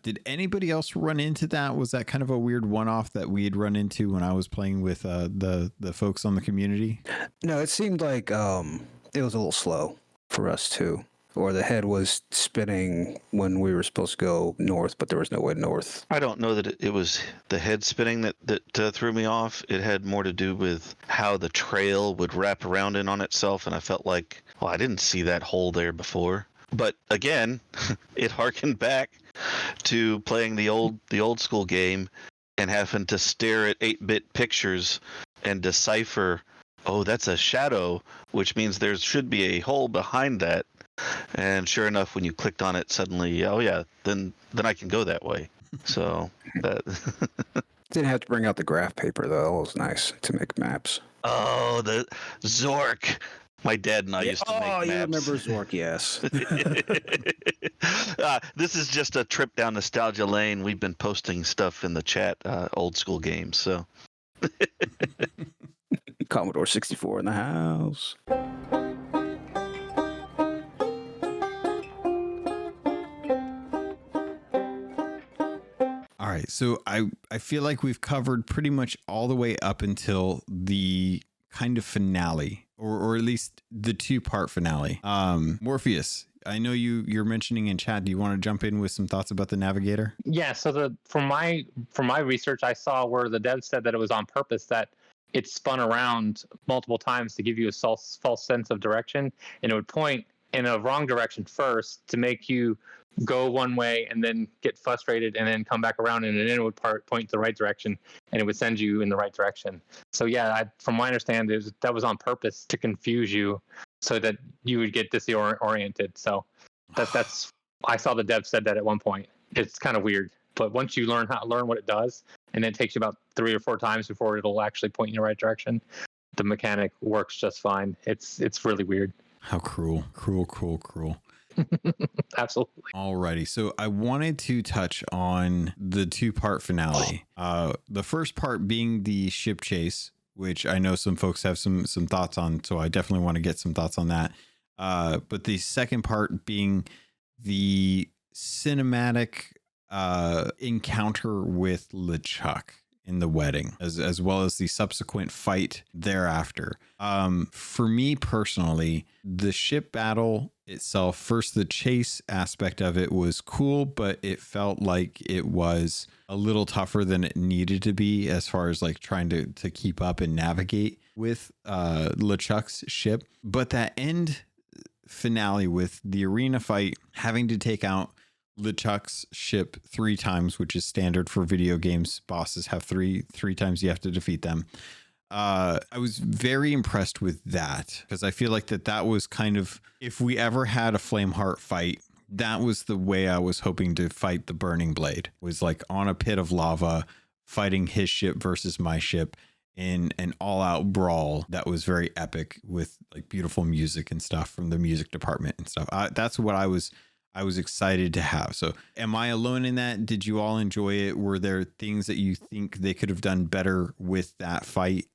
Did anybody else run into that? Was that kind of a weird one-off that we had run into when I was playing with the folks on the community? No, it seemed like it was a little slow for us too. Or the head was spinning when we were supposed to go north, but there was no way north. I don't know that it was the head spinning that threw me off. It had more to do with how the trail would wrap around in on itself, and I felt like, well, I didn't see that hole there before. But again, it harkened back to playing the old school game and having to stare at 8-bit pictures and decipher, oh, that's a shadow, which means there should be a hole behind that. And sure enough, when you clicked on it, suddenly, oh yeah, then I can go that way. So that didn't have to bring out the graph paper though. It was nice to make maps. Oh, the Zork. My dad and I used to make maps. Oh, you remember Zork? Yes. This is just a trip down nostalgia lane. We've been posting stuff in the chat, old school games. So Commodore 64 in the house. All right, so I feel like we've covered pretty much all the way up until the kind of finale, or at least the 2-part finale. Morpheus, I know you're mentioning in chat. Do you want to jump in with some thoughts about the navigator? Yeah. So from my research, I saw where the dev said that it was on purpose, that it spun around multiple times to give you a false sense of direction, and it would point in a wrong direction first to make you go one way and then get frustrated and then come back around, and then it would point the right direction and it would send you in the right direction. So yeah, from my understanding, that was on purpose to confuse you so that you would get disoriented. So that's I saw the dev said that at one point. It's kind of weird, but once you learn what it does, and it takes you about 3 or 4 times before it'll actually point in the right direction, the mechanic works just fine. It's really weird. How cruel. Absolutely. Alrighty, so I wanted to touch on the 2-part finale. The first part being the ship chase, which I know some folks have some thoughts on, so I definitely want to get some thoughts on that. But the second part being the cinematic encounter with LeChuck in the wedding, as well as the subsequent fight thereafter. For me personally, the ship battle itself, first, the chase aspect of it was cool, but it felt like it was a little tougher than it needed to be as far as like trying to keep up and navigate with LeChuck's ship. But that end finale with the arena fight, having to take out LeChuck's ship 3 times, which is standard for video games. Bosses have three times you have to defeat them. I was very impressed with that, because I feel like that was kind of, if we ever had a Flameheart fight, that was the way I was hoping to fight the Burning Blade, was like on a pit of lava, fighting his ship versus my ship in an all-out brawl that was very epic, with like beautiful music and stuff from the music department and stuff. That's what I was excited to have. So am I alone in that? Did you all enjoy it? Were there things that you think they could have done better with that fight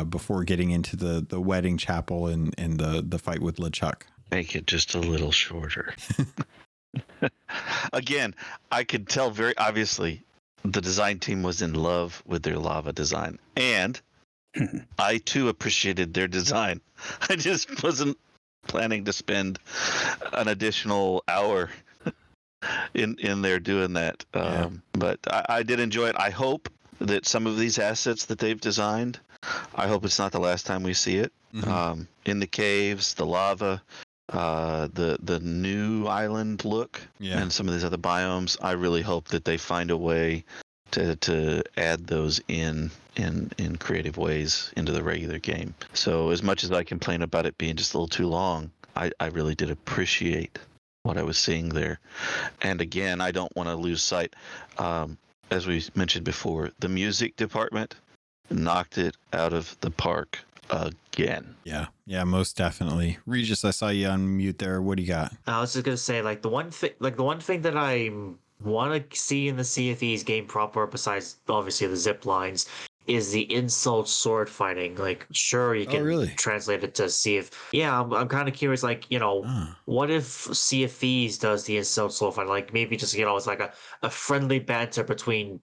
before getting into the wedding chapel and the fight with LeChuck? Make it just a little shorter. Again, I could tell very obviously the design team was in love with their lava design. And I too appreciated their design. I just wasn't planning to spend an additional hour in there doing that. But I did enjoy it. I hope that some of these assets that they've designed, I hope it's not the last time we see it. Mm-hmm. In the caves, the lava, the new island look, and some of these other biomes, I really hope that they find a way to add those in creative ways into the regular game. So as much as I complain about it being just a little too long, I really did appreciate what I was seeing there. And again, I don't want to lose sight. As we mentioned before, the music department knocked it out of the park again. Yeah, most definitely. Regis, I saw you on mute there. What do you got? I was just gonna say, the one thing that I want to see in the Sea of Thieves game proper, besides obviously the zip lines, is the insult sword fighting. Like, sure, you can translate it to Sea of... Yeah, I'm kind of curious, what if Sea of Thieves does the insult sword fighting? Like, maybe just, it's like a friendly banter between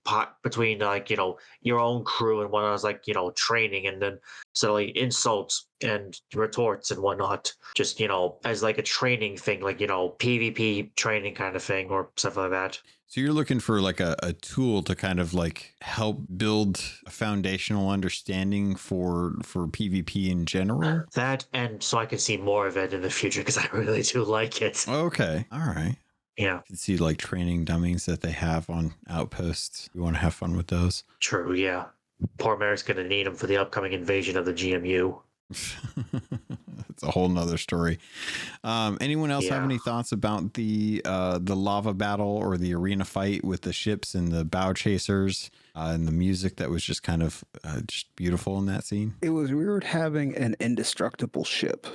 your own crew and one like, training, and then suddenly insults and retorts and whatnot. Just, as like a training thing, like, PvP training kind of thing or stuff like that. So you're looking for like a tool to kind of like help build a foundational understanding for PvP in general? That, and so I can see more of it in the future, because I really do like it. Okay. All right. Yeah. You can see like training dummies that they have on outposts. You want to have fun with those. True. Yeah. Poor Merrick's going to need them for the upcoming invasion of the GMU. It's a whole nother story. Anyone else have any thoughts about the lava battle or the arena fight with the ships and the bow chasers and the music that was just kind of just beautiful in that scene? It was weird having an indestructible ship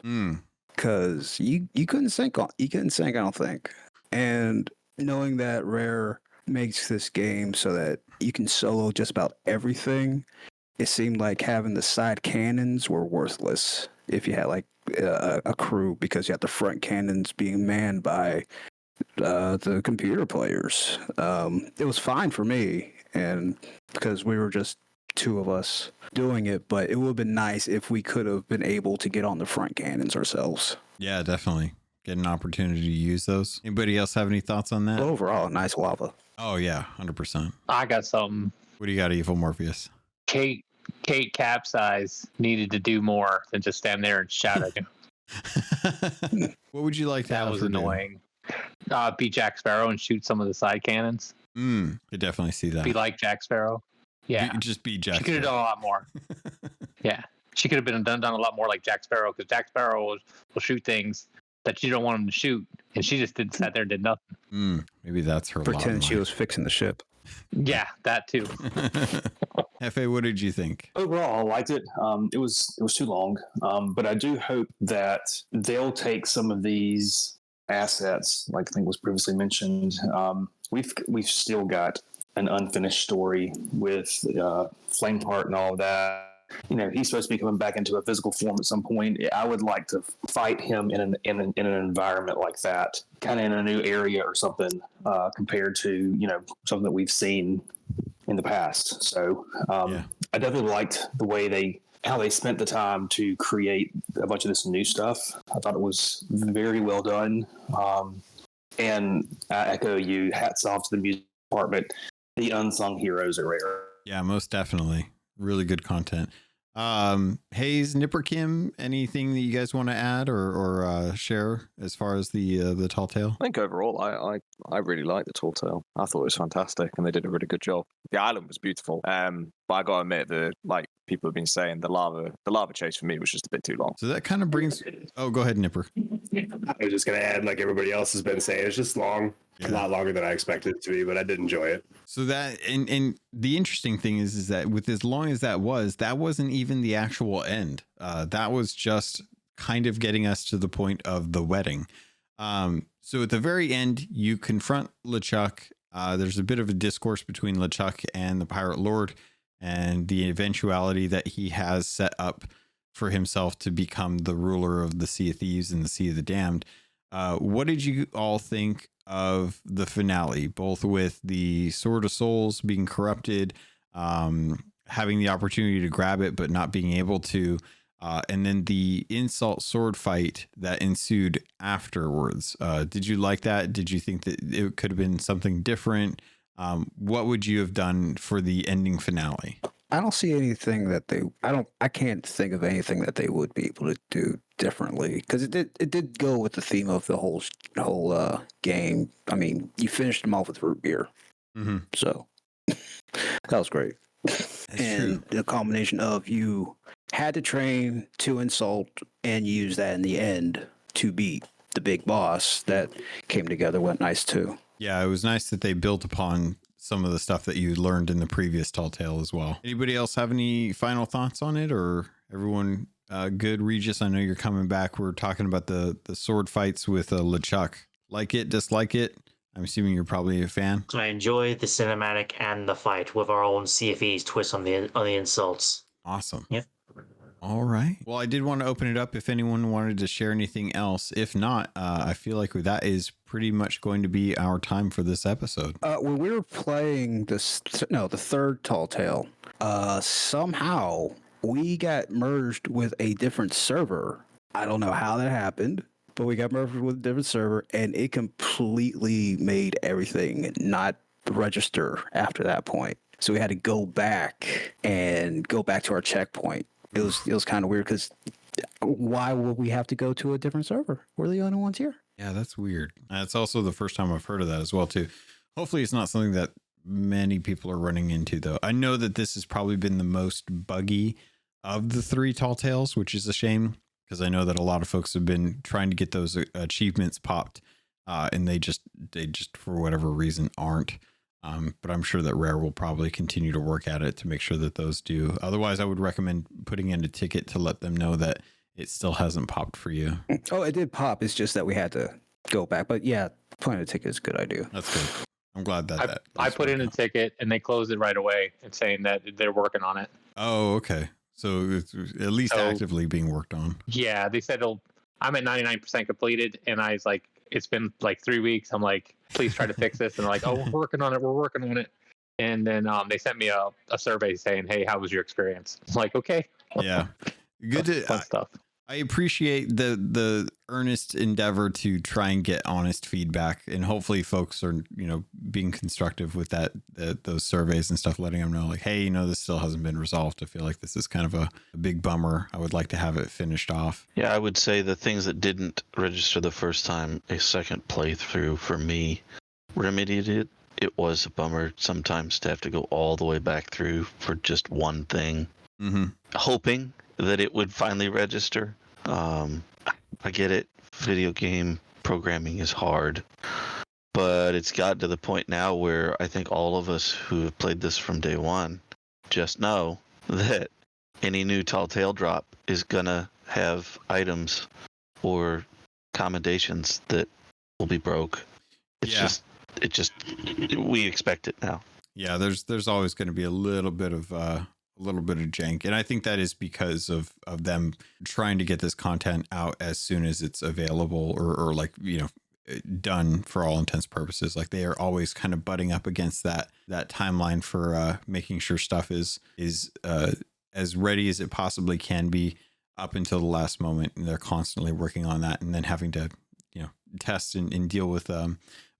because you couldn't sink on. You couldn't sink, I don't think. And knowing that Rare makes this game so that you can solo just about everything, it seemed like having the side cannons were worthless if you had like a crew, because you had the front cannons being manned by the computer players. It was fine for me, and because we were just two of us doing it, but it would have been nice if we could have been able to get on the front cannons ourselves. Yeah, definitely. Get an opportunity to use those. Anybody else have any thoughts on that? Overall, nice lava. Oh, yeah, 100%. I got something. What do you got, Evil Morpheus? Kate Capsize needed to do more than just stand there and shout at him. What would you like to That have was her do? annoying. Be Jack Sparrow and shoot some of the side cannons. Could definitely see that. Be like Jack Sparrow. Yeah. Just be Jack She could have done a lot more. Yeah. She could have been done a lot more like Jack Sparrow, because Jack Sparrow will shoot things that you don't want him to shoot, and she just sat there and did nothing. Maybe that's her. Pretend she was fixing the ship. Yeah, that too. Hefe, what did you think? Overall, I liked it. It was too long, but I do hope that they'll take some of these assets, like I think was previously mentioned. We've still got an unfinished story with Flameheart and all of that. You know, he's supposed to be coming back into a physical form at some point. I would like to fight him in an environment like that, kind of in a new area or something, compared to something that we've seen in the past. So I definitely liked the way how they spent the time to create a bunch of this new stuff. I thought it was very well done. And I echo you. Hats off to the music department. The unsung heroes are rare. Yeah, most definitely. Really good content. Hayes, Nipper Kim, anything that you guys want to add or share as far as the Tall Tale? I think overall, I really liked the Tall Tale. I thought it was fantastic, and they did a really good job. The island was beautiful, but I got to admit that, like people have been saying, the lava chase for me was just a bit too long. So that kind of brings. Oh, go ahead, Nipper. I was just gonna add, like everybody else has been saying, it's just long. Yeah. A lot longer than I expected it to be, but I did enjoy it. So that and the interesting thing is that with as long as that wasn't even the actual end. That was just kind of getting us to the point of the wedding. So at the very end, you confront LeChuck. There's a bit of a discourse between LeChuck and the Pirate Lord, and the eventuality that he has set up for himself to become the ruler of the Sea of Thieves and the Sea of the Damned. What did you all think of the finale, both with the Sword of Souls being corrupted, having the opportunity to grab it but not being able to, and then the insult sword fight that ensued afterwards? Did you like that? Did you think that it could have been something different? What would you have done for the ending finale? I don't see anything that I can't think of anything that they would be able to do differently, because it did go with the theme of the whole game. I mean, you finished them off with root beer, so that was great. And the combination of you had to train to insult and use that in the end to beat the big boss, that came together went nice too. Yeah, it was nice that they built upon some of the stuff that you learned in the previous Tall Tale as well. Anybody else have any final thoughts on it, or everyone good? Regis, I know you're coming back. We're talking about the sword fights with LeChuck. Like it, dislike it? I'm assuming you're probably a fan. I enjoy the cinematic and the fight with our own CFE's twist on the insults. Awesome. Yeah. All right. Well, I did want to open it up if anyone wanted to share anything else. If not, I feel like that is pretty much going to be our time for this episode. When we were playing the third Tall Tale, somehow we got merged with a different server. I don't know how that happened, but we got merged with a different server, and it completely made everything not register after that point. So we had to go back to our checkpoint. It was kind of weird, because why would we have to go to a different server? We're the only ones here. Yeah, that's weird. It's also the first time I've heard of that as well, too. Hopefully it's not something that many people are running into, though. I know that this has probably been the most buggy of the three Tall Tales, which is a shame, because I know that a lot of folks have been trying to get those achievements popped, and they just for whatever reason aren't. But I'm sure that Rare will probably continue to work at it to make sure that those do. Otherwise, I would recommend putting in a ticket to let them know that it still hasn't popped for you. Oh, it did pop. It's just that we had to go back. But yeah, putting a ticket is a good idea. That's good. I'm glad that I put in a ticket and they closed it right away and saying that they're working on it. Oh, okay. So it's at least actively being worked on. Yeah, they said I'm at 99% completed, and I was like, it's been like 3 weeks. I'm like, please try to fix this. And they're like, oh, we're working on it. And then they sent me a survey saying, "Hey, how was your experience?" It's like, okay, Yeah. Good to fun stuff. I appreciate the earnest endeavor to try and get honest feedback, and hopefully folks are, being constructive with those surveys and stuff, letting them know like, hey, this still hasn't been resolved. I feel like this is kind of a big bummer. I would like to have it finished off. Yeah, I would say the things that didn't register the first time, a second playthrough for me remedied it. It was a bummer sometimes to have to go all the way back through for just one thing, hoping that it would finally register. I get it. Video game programming is hard, but it's gotten to the point now where I think all of us who have played this from day one just know that any new Tall Tale drop is gonna have items or commendations that will be broke. We expect it now. Yeah, there's always going to be a little bit of jank, and I think that is because of them trying to get this content out as soon as it's available, or like done for all intents and purposes. Like they are always kind of butting up against that timeline for making sure stuff is as ready as it possibly can be up until the last moment, and they're constantly working on that, and then having to test and deal with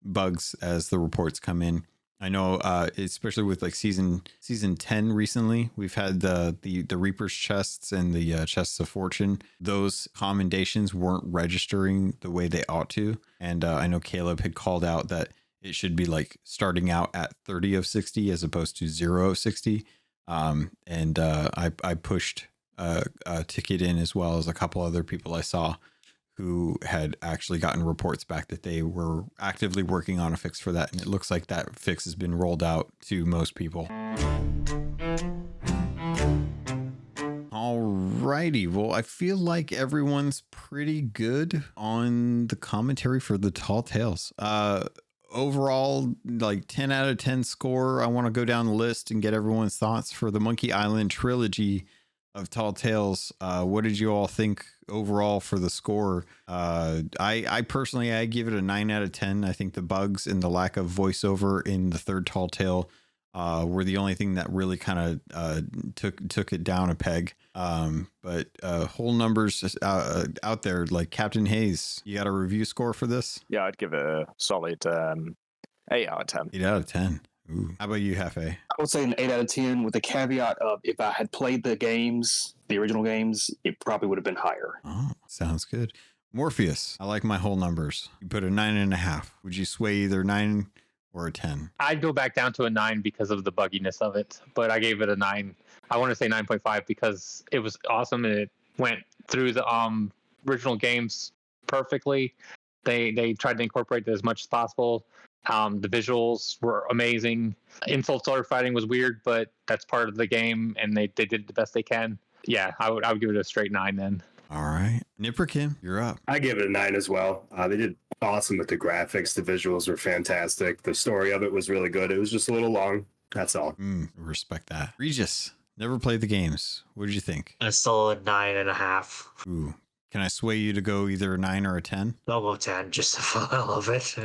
bugs as the reports come in. I know, especially with like season 10 recently, we've had the Reaper's chests and the chests of fortune. Those commendations weren't registering the way they ought to, and I know Caleb had called out that it should be like starting out at 30 of 60 as opposed to 0 of 60. And I pushed a ticket in, as well as a couple other people I saw who had actually gotten reports back that they were actively working on a fix for that. And it looks like that fix has been rolled out to most people. Alrighty. Well, I feel like everyone's pretty good on the commentary for the Tall Tales. Overall, like 10 out of 10 score. I want to go down the list and get everyone's thoughts for the Monkey Island trilogy of Tall Tales. What did you all think overall for the score? I personally, I give it a 9 out of 10. I think the bugs and the lack of voiceover in the third Tall Tale were the only thing that really kind of took it down a peg. But whole numbers out there, like Captain Hayes, you got a review score for this? Yeah, I'd give it a solid 8 out of 10. 8 out of 10. Ooh. How about you, Hefe? I would say an 8 out of 10 with the caveat of if I had played the original games, it probably would have been higher. Oh, sounds good. Morpheus, I like my whole numbers. You put a 9.5. Would you sway either 9 or a 10? I'd go back down to a 9 because of the bugginess of it, but I gave it a 9. I want to say 9.5 because it was awesome and it went through the original games perfectly. They tried to incorporate it as much as possible. The visuals were amazing. Insult sword fighting was weird, but that's part of the game, and they did the best they can. Yeah, I would give it a straight 9 then. All right. Nipperkin, you're up. I give it a 9 as well. They did awesome with the graphics. The visuals were fantastic. The story of it was really good. It was just a little long. That's all. Respect that. Regis, never played the games. What did you think? A solid 9.5. Ooh. Can I sway you to go either a 9 or a 10? I'll go 10 just for the hell of it.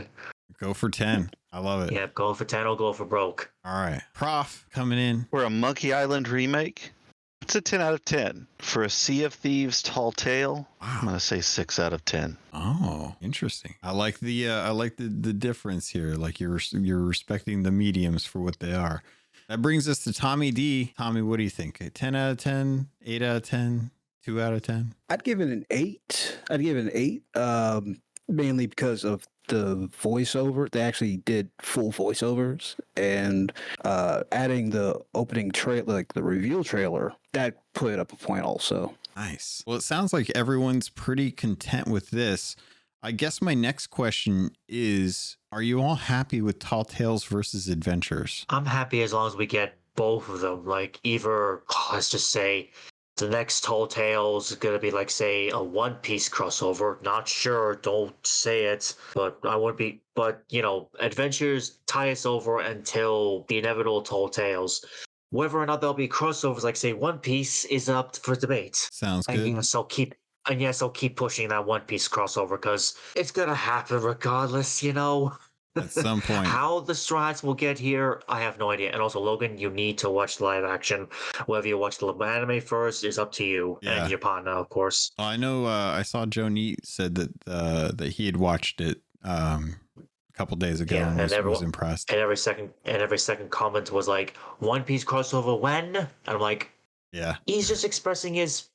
Go for 10. I love it. Yeah, go for 10 or go for broke. All right. Prof coming in. For a Monkey Island remake, it's a 10 out of 10. For a Sea of Thieves Tall Tale, I'm going to say 6 out of 10. Oh, interesting. I like the difference here. Like you're respecting the mediums for what they are. That brings us to Tommy D. Tommy, what do you think? A 10 out of 10, 8 out of 10, 2 out of 10? I'd give it an 8. Mainly because of the voiceover. They actually did full voiceovers, and adding the opening trailer, like the reveal trailer, that put up a point also. Nice. Well, it sounds like everyone's pretty content with this. I guess my next question is, are you all happy with Tall Tales versus Adventures? I'm happy as long as we get both of them. Like either, let's just say, the next Tall Tales is going to be like, say, a One Piece crossover. Not sure. Don't say it. But I would be. But, Adventures tie us over until the inevitable Tall Tales. Whether or not there'll be crossovers, like, say, One Piece is up for debate. Sounds good. And yes, I'll keep pushing that One Piece crossover because it's going to happen regardless, At some point. How the Straw Hats will get here, I have no idea. And also, Logan, you need to watch the live action. Whether you watch the anime first is up to you Yeah. and your partner, of course. I know. I saw Joe Neat said that he had watched it a couple days ago and was impressed. And every second comment was like, One Piece crossover when? And I'm like, yeah, he's just expressing his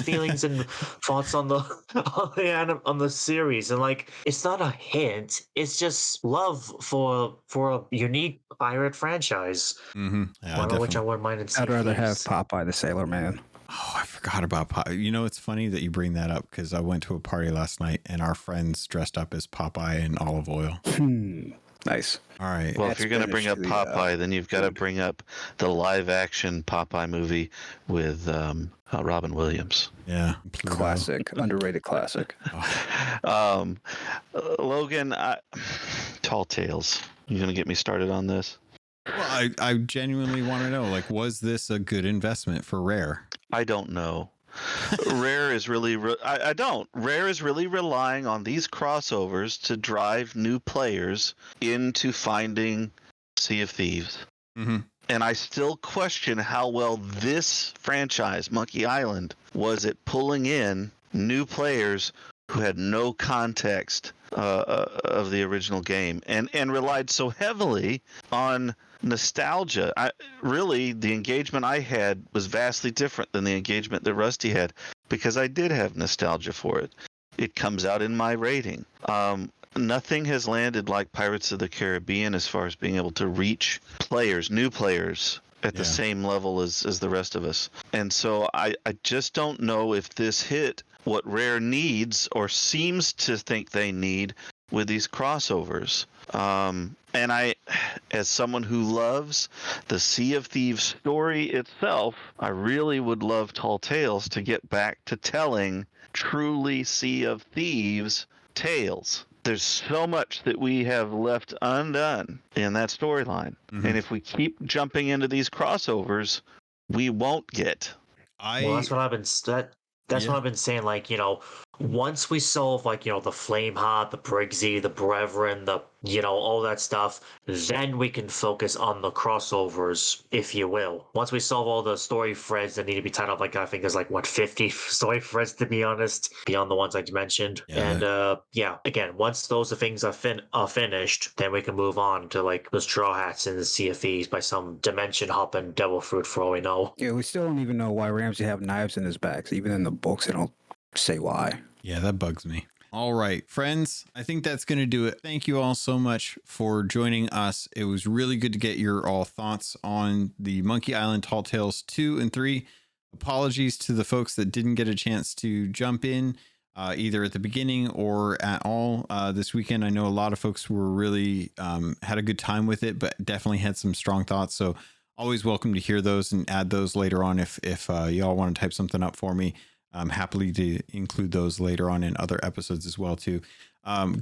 feelings and thoughts on the series, and like, it's not a hint, it's just love for a unique pirate franchise. Mm-hmm. Yeah, One of which I wouldn't mind. I'd rather have Popeye the Sailor Man. Oh, I forgot about Popeye. You know, it's funny that you bring that up because I went to a party last night and our friends dressed up as Popeye in olive oil. Nice. All right. Well, if you're going to bring up Popeye, then you've got to bring up the live-action Popeye movie with Robin Williams. Yeah. Classic. Underrated classic. Logan, Tall Tales. You going to get me started on this? Well, I genuinely want to know, like, was this a good investment for Rare? I don't know. Rare is really I don't. Rare is really relying on these crossovers to drive new players into finding Sea of Thieves. Mm-hmm. And I still question how well this franchise, Monkey Island, was at pulling in new players who had no context of the original game and relied so heavily on nostalgia. Really, the engagement I had was vastly different than the engagement that Rusty had because I did have nostalgia for it. It comes out in my rating. Nothing has landed like Pirates of the Caribbean as far as being able to reach players, new players, at the same level as the rest of us. And so I just don't know if this hit what Rare needs or seems to think they need with these crossovers. And I, as someone who loves the Sea of Thieves story itself, I really would love Tall Tales to get back to telling truly Sea of Thieves tales. There's so much that we have left undone in that storyline. Mm-hmm. And if we keep jumping into these crossovers, we won't get. Well, that's what I've been what I've been saying. Like, you know, once we solve, like, you know, the Flameheart, the Briggsy, the Brethren, the, you know, all that stuff, then we can focus on the crossovers, if you will. Once we solve all the story threads that need to be tied up, like, I think there's like, 50 story threads, to be honest, beyond the ones I mentioned. Yeah. And again, once those things are finished, then we can move on to like the Straw Hats and the Sea of Thieves by some dimension hopping devil fruit for all we know. Yeah, we still don't even know why Ramsey have knives in his back. Even in the books, they don't say why. Yeah, that bugs me. All right, friends, I think that's going to do it. Thank you all so much for joining us. It was really good to get your all thoughts on the Monkey Island Tall Tales 2 and 3. Apologies to the folks that didn't get a chance to jump in either at the beginning or at all this weekend. I know a lot of folks were really had a good time with it, but definitely had some strong thoughts. So always welcome to hear those and add those later on if y'all want to type something up for me. I'm happily to include those later on in other episodes as well, too.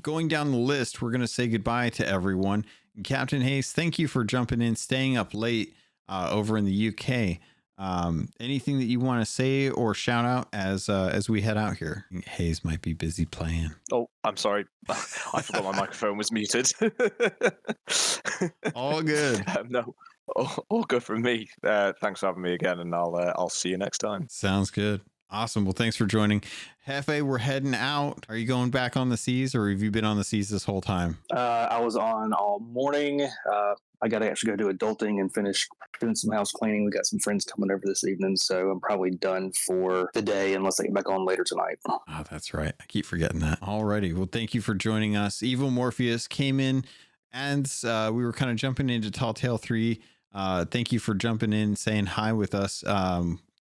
Going down the list, we're going to say goodbye to everyone. Captain Hayes, thank you for jumping in, staying up late over in the UK. Anything that you want to say or shout out as we head out here? Hayes might be busy playing. Oh, I'm sorry. I forgot my microphone was muted. All good. No, all good from me. Thanks for having me again, and I'll see you next time. Sounds good. Awesome. Well, thanks for joining. Hefe, we're heading out. Are you going back on the seas, or have you been on the seas this whole time? I was on all morning. I got to actually go do adulting and finish doing some house cleaning. We got some friends coming over this evening, so I'm probably done for the day unless I get back on later tonight. Oh, that's right. I keep forgetting that. Alrighty. Well, thank you for joining us. Evil Morpheus came in, and we were kind of jumping into Tall Tale 3. Thank you for jumping in, saying hi with us.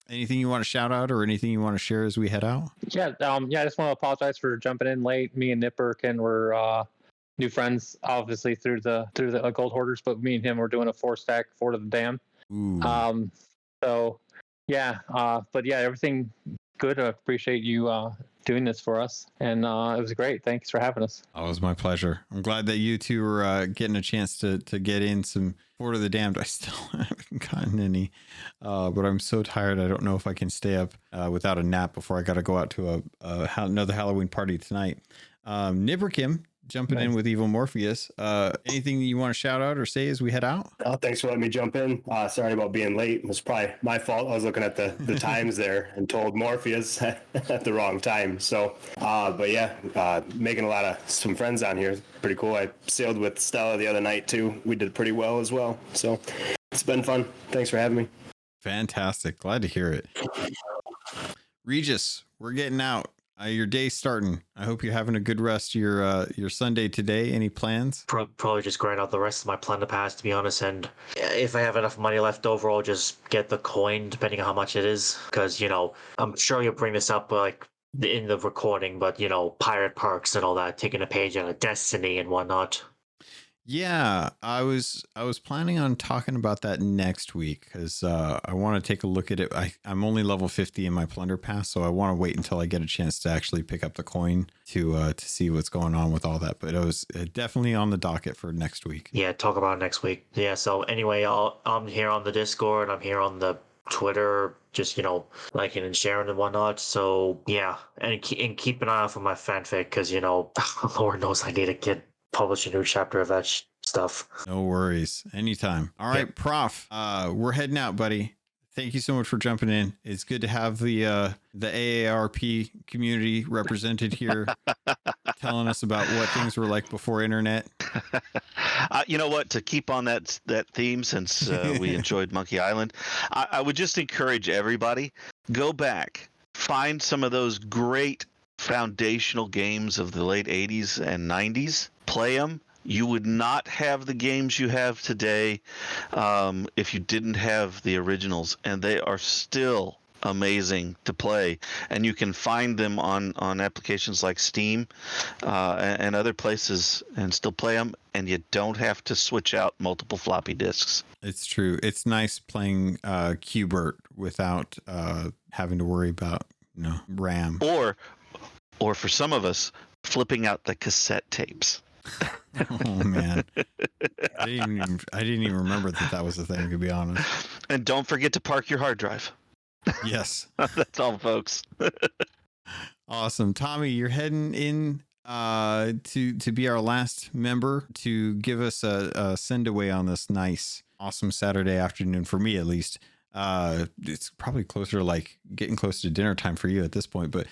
Anything you want to shout out or anything you want to share as we head out? Yeah, I just want to apologize for jumping in late. Me and Nipperkin were new friends, obviously through the Gold Hoarders, but me and him were doing a 4-stack Fort of the Dam. Ooh. But yeah, everything good. I appreciate you doing this for us, and it was great. Thanks for having us. Oh, it was my pleasure. I'm glad that you two were getting a chance to get in some Fort of the Damned. I still haven't gotten any, but I'm so tired. I don't know if I can stay up without a nap before I got to go out to another Halloween party tonight. Nibberkim jumping in with Evil Morpheus. Anything you want to shout out or say as we head out? Oh, thanks for letting me jump in. Sorry about being late. It was probably my fault. I was looking at the times there and told Morpheus at the wrong time. So, but yeah, making a lot of some friends down here. Pretty cool. I sailed with Stella the other night too. We did pretty well as well. So it's been fun. Thanks for having me. Fantastic. Glad to hear it. Regis, we're getting out. Your day's starting. I hope you're having a good rest of your Sunday today. Any plans? Probably just grind out the rest of my Plunder Pass, to be honest. And if I have enough money left over, I'll just get the coin, depending on how much it is. Because, you know, I'm sure you'll bring this up like in the recording, but, you know, pirate perks and all that, taking a page out of Destiny and whatnot. Yeah, I was planning on talking about that next week because I want to take a look at it. I'm only level 50 in my Plunder Pass, so I want to wait until I get a chance to actually pick up the coin to see what's going on with all that. But it was definitely on the docket for next week. Yeah, talk about it next week. Yeah, so anyway, I'm here on the Discord. I'm here on the Twitter, just, you know, liking and sharing and whatnot. So yeah, and keep an eye out for my fanfic because, you know, Lord knows I need to get publish a new chapter of that stuff. No worries. Anytime. All right, Prof. We're heading out, buddy. Thank you so much for jumping in. It's good to have the AARP community represented here, telling us about what things were like before internet. You know what? To keep on that theme, since we enjoyed Monkey Island, I would just encourage everybody, go back, find some of those great foundational games of the late 80s and 90s, play them. You would not have the games you have today if you didn't have the originals, and they are still amazing to play. And you can find them on applications like Steam and other places and still play them, and you don't have to switch out multiple floppy disks. It's true. It's nice playing Qbert without having to worry about RAM. Or for some of us, flipping out the cassette tapes. Oh man, I didn't even remember that was a thing, to be honest. And don't forget to park your hard drive. Yes. That's all, folks. Awesome. Tommy, you're heading in to be our last member to give us a send away on this nice, awesome Saturday afternoon, for me at least. It's probably closer to like getting close to dinner time for you at this point, but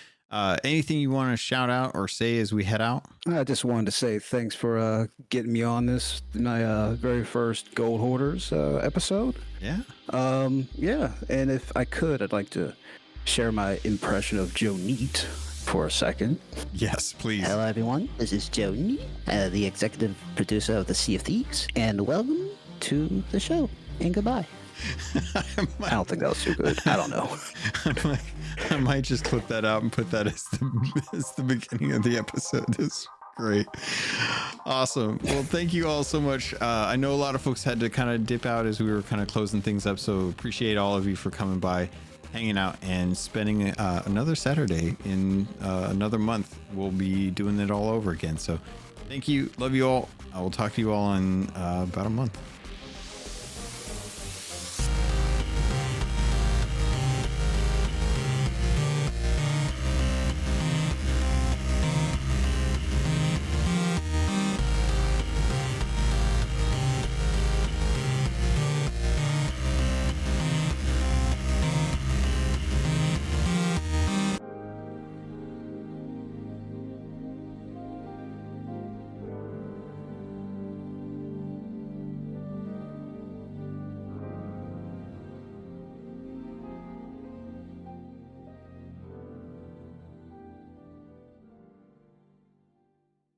anything you want to shout out or say as we head out? I just wanted to say thanks for getting me on this, my very first Gold Hoarders episode. Yeah. Yeah, and if I could, I'd like to share my impression of Joe Neat for a second. Yes, please. Hello, everyone. This is Joe Neat, the executive producer of the Sea of Thieves, and welcome to the show. And goodbye. I don't think that was too good. I don't know. I might just clip that out and put that as the beginning of the episode. That's great. Awesome. Well, thank you all so much. I know a lot of folks had to kind of dip out as we were kind of closing things up, so appreciate all of you for coming by, hanging out, and spending another Saturday in another month. We'll be doing it all over again. So thank you. Love you all. I will talk to you all in about a month.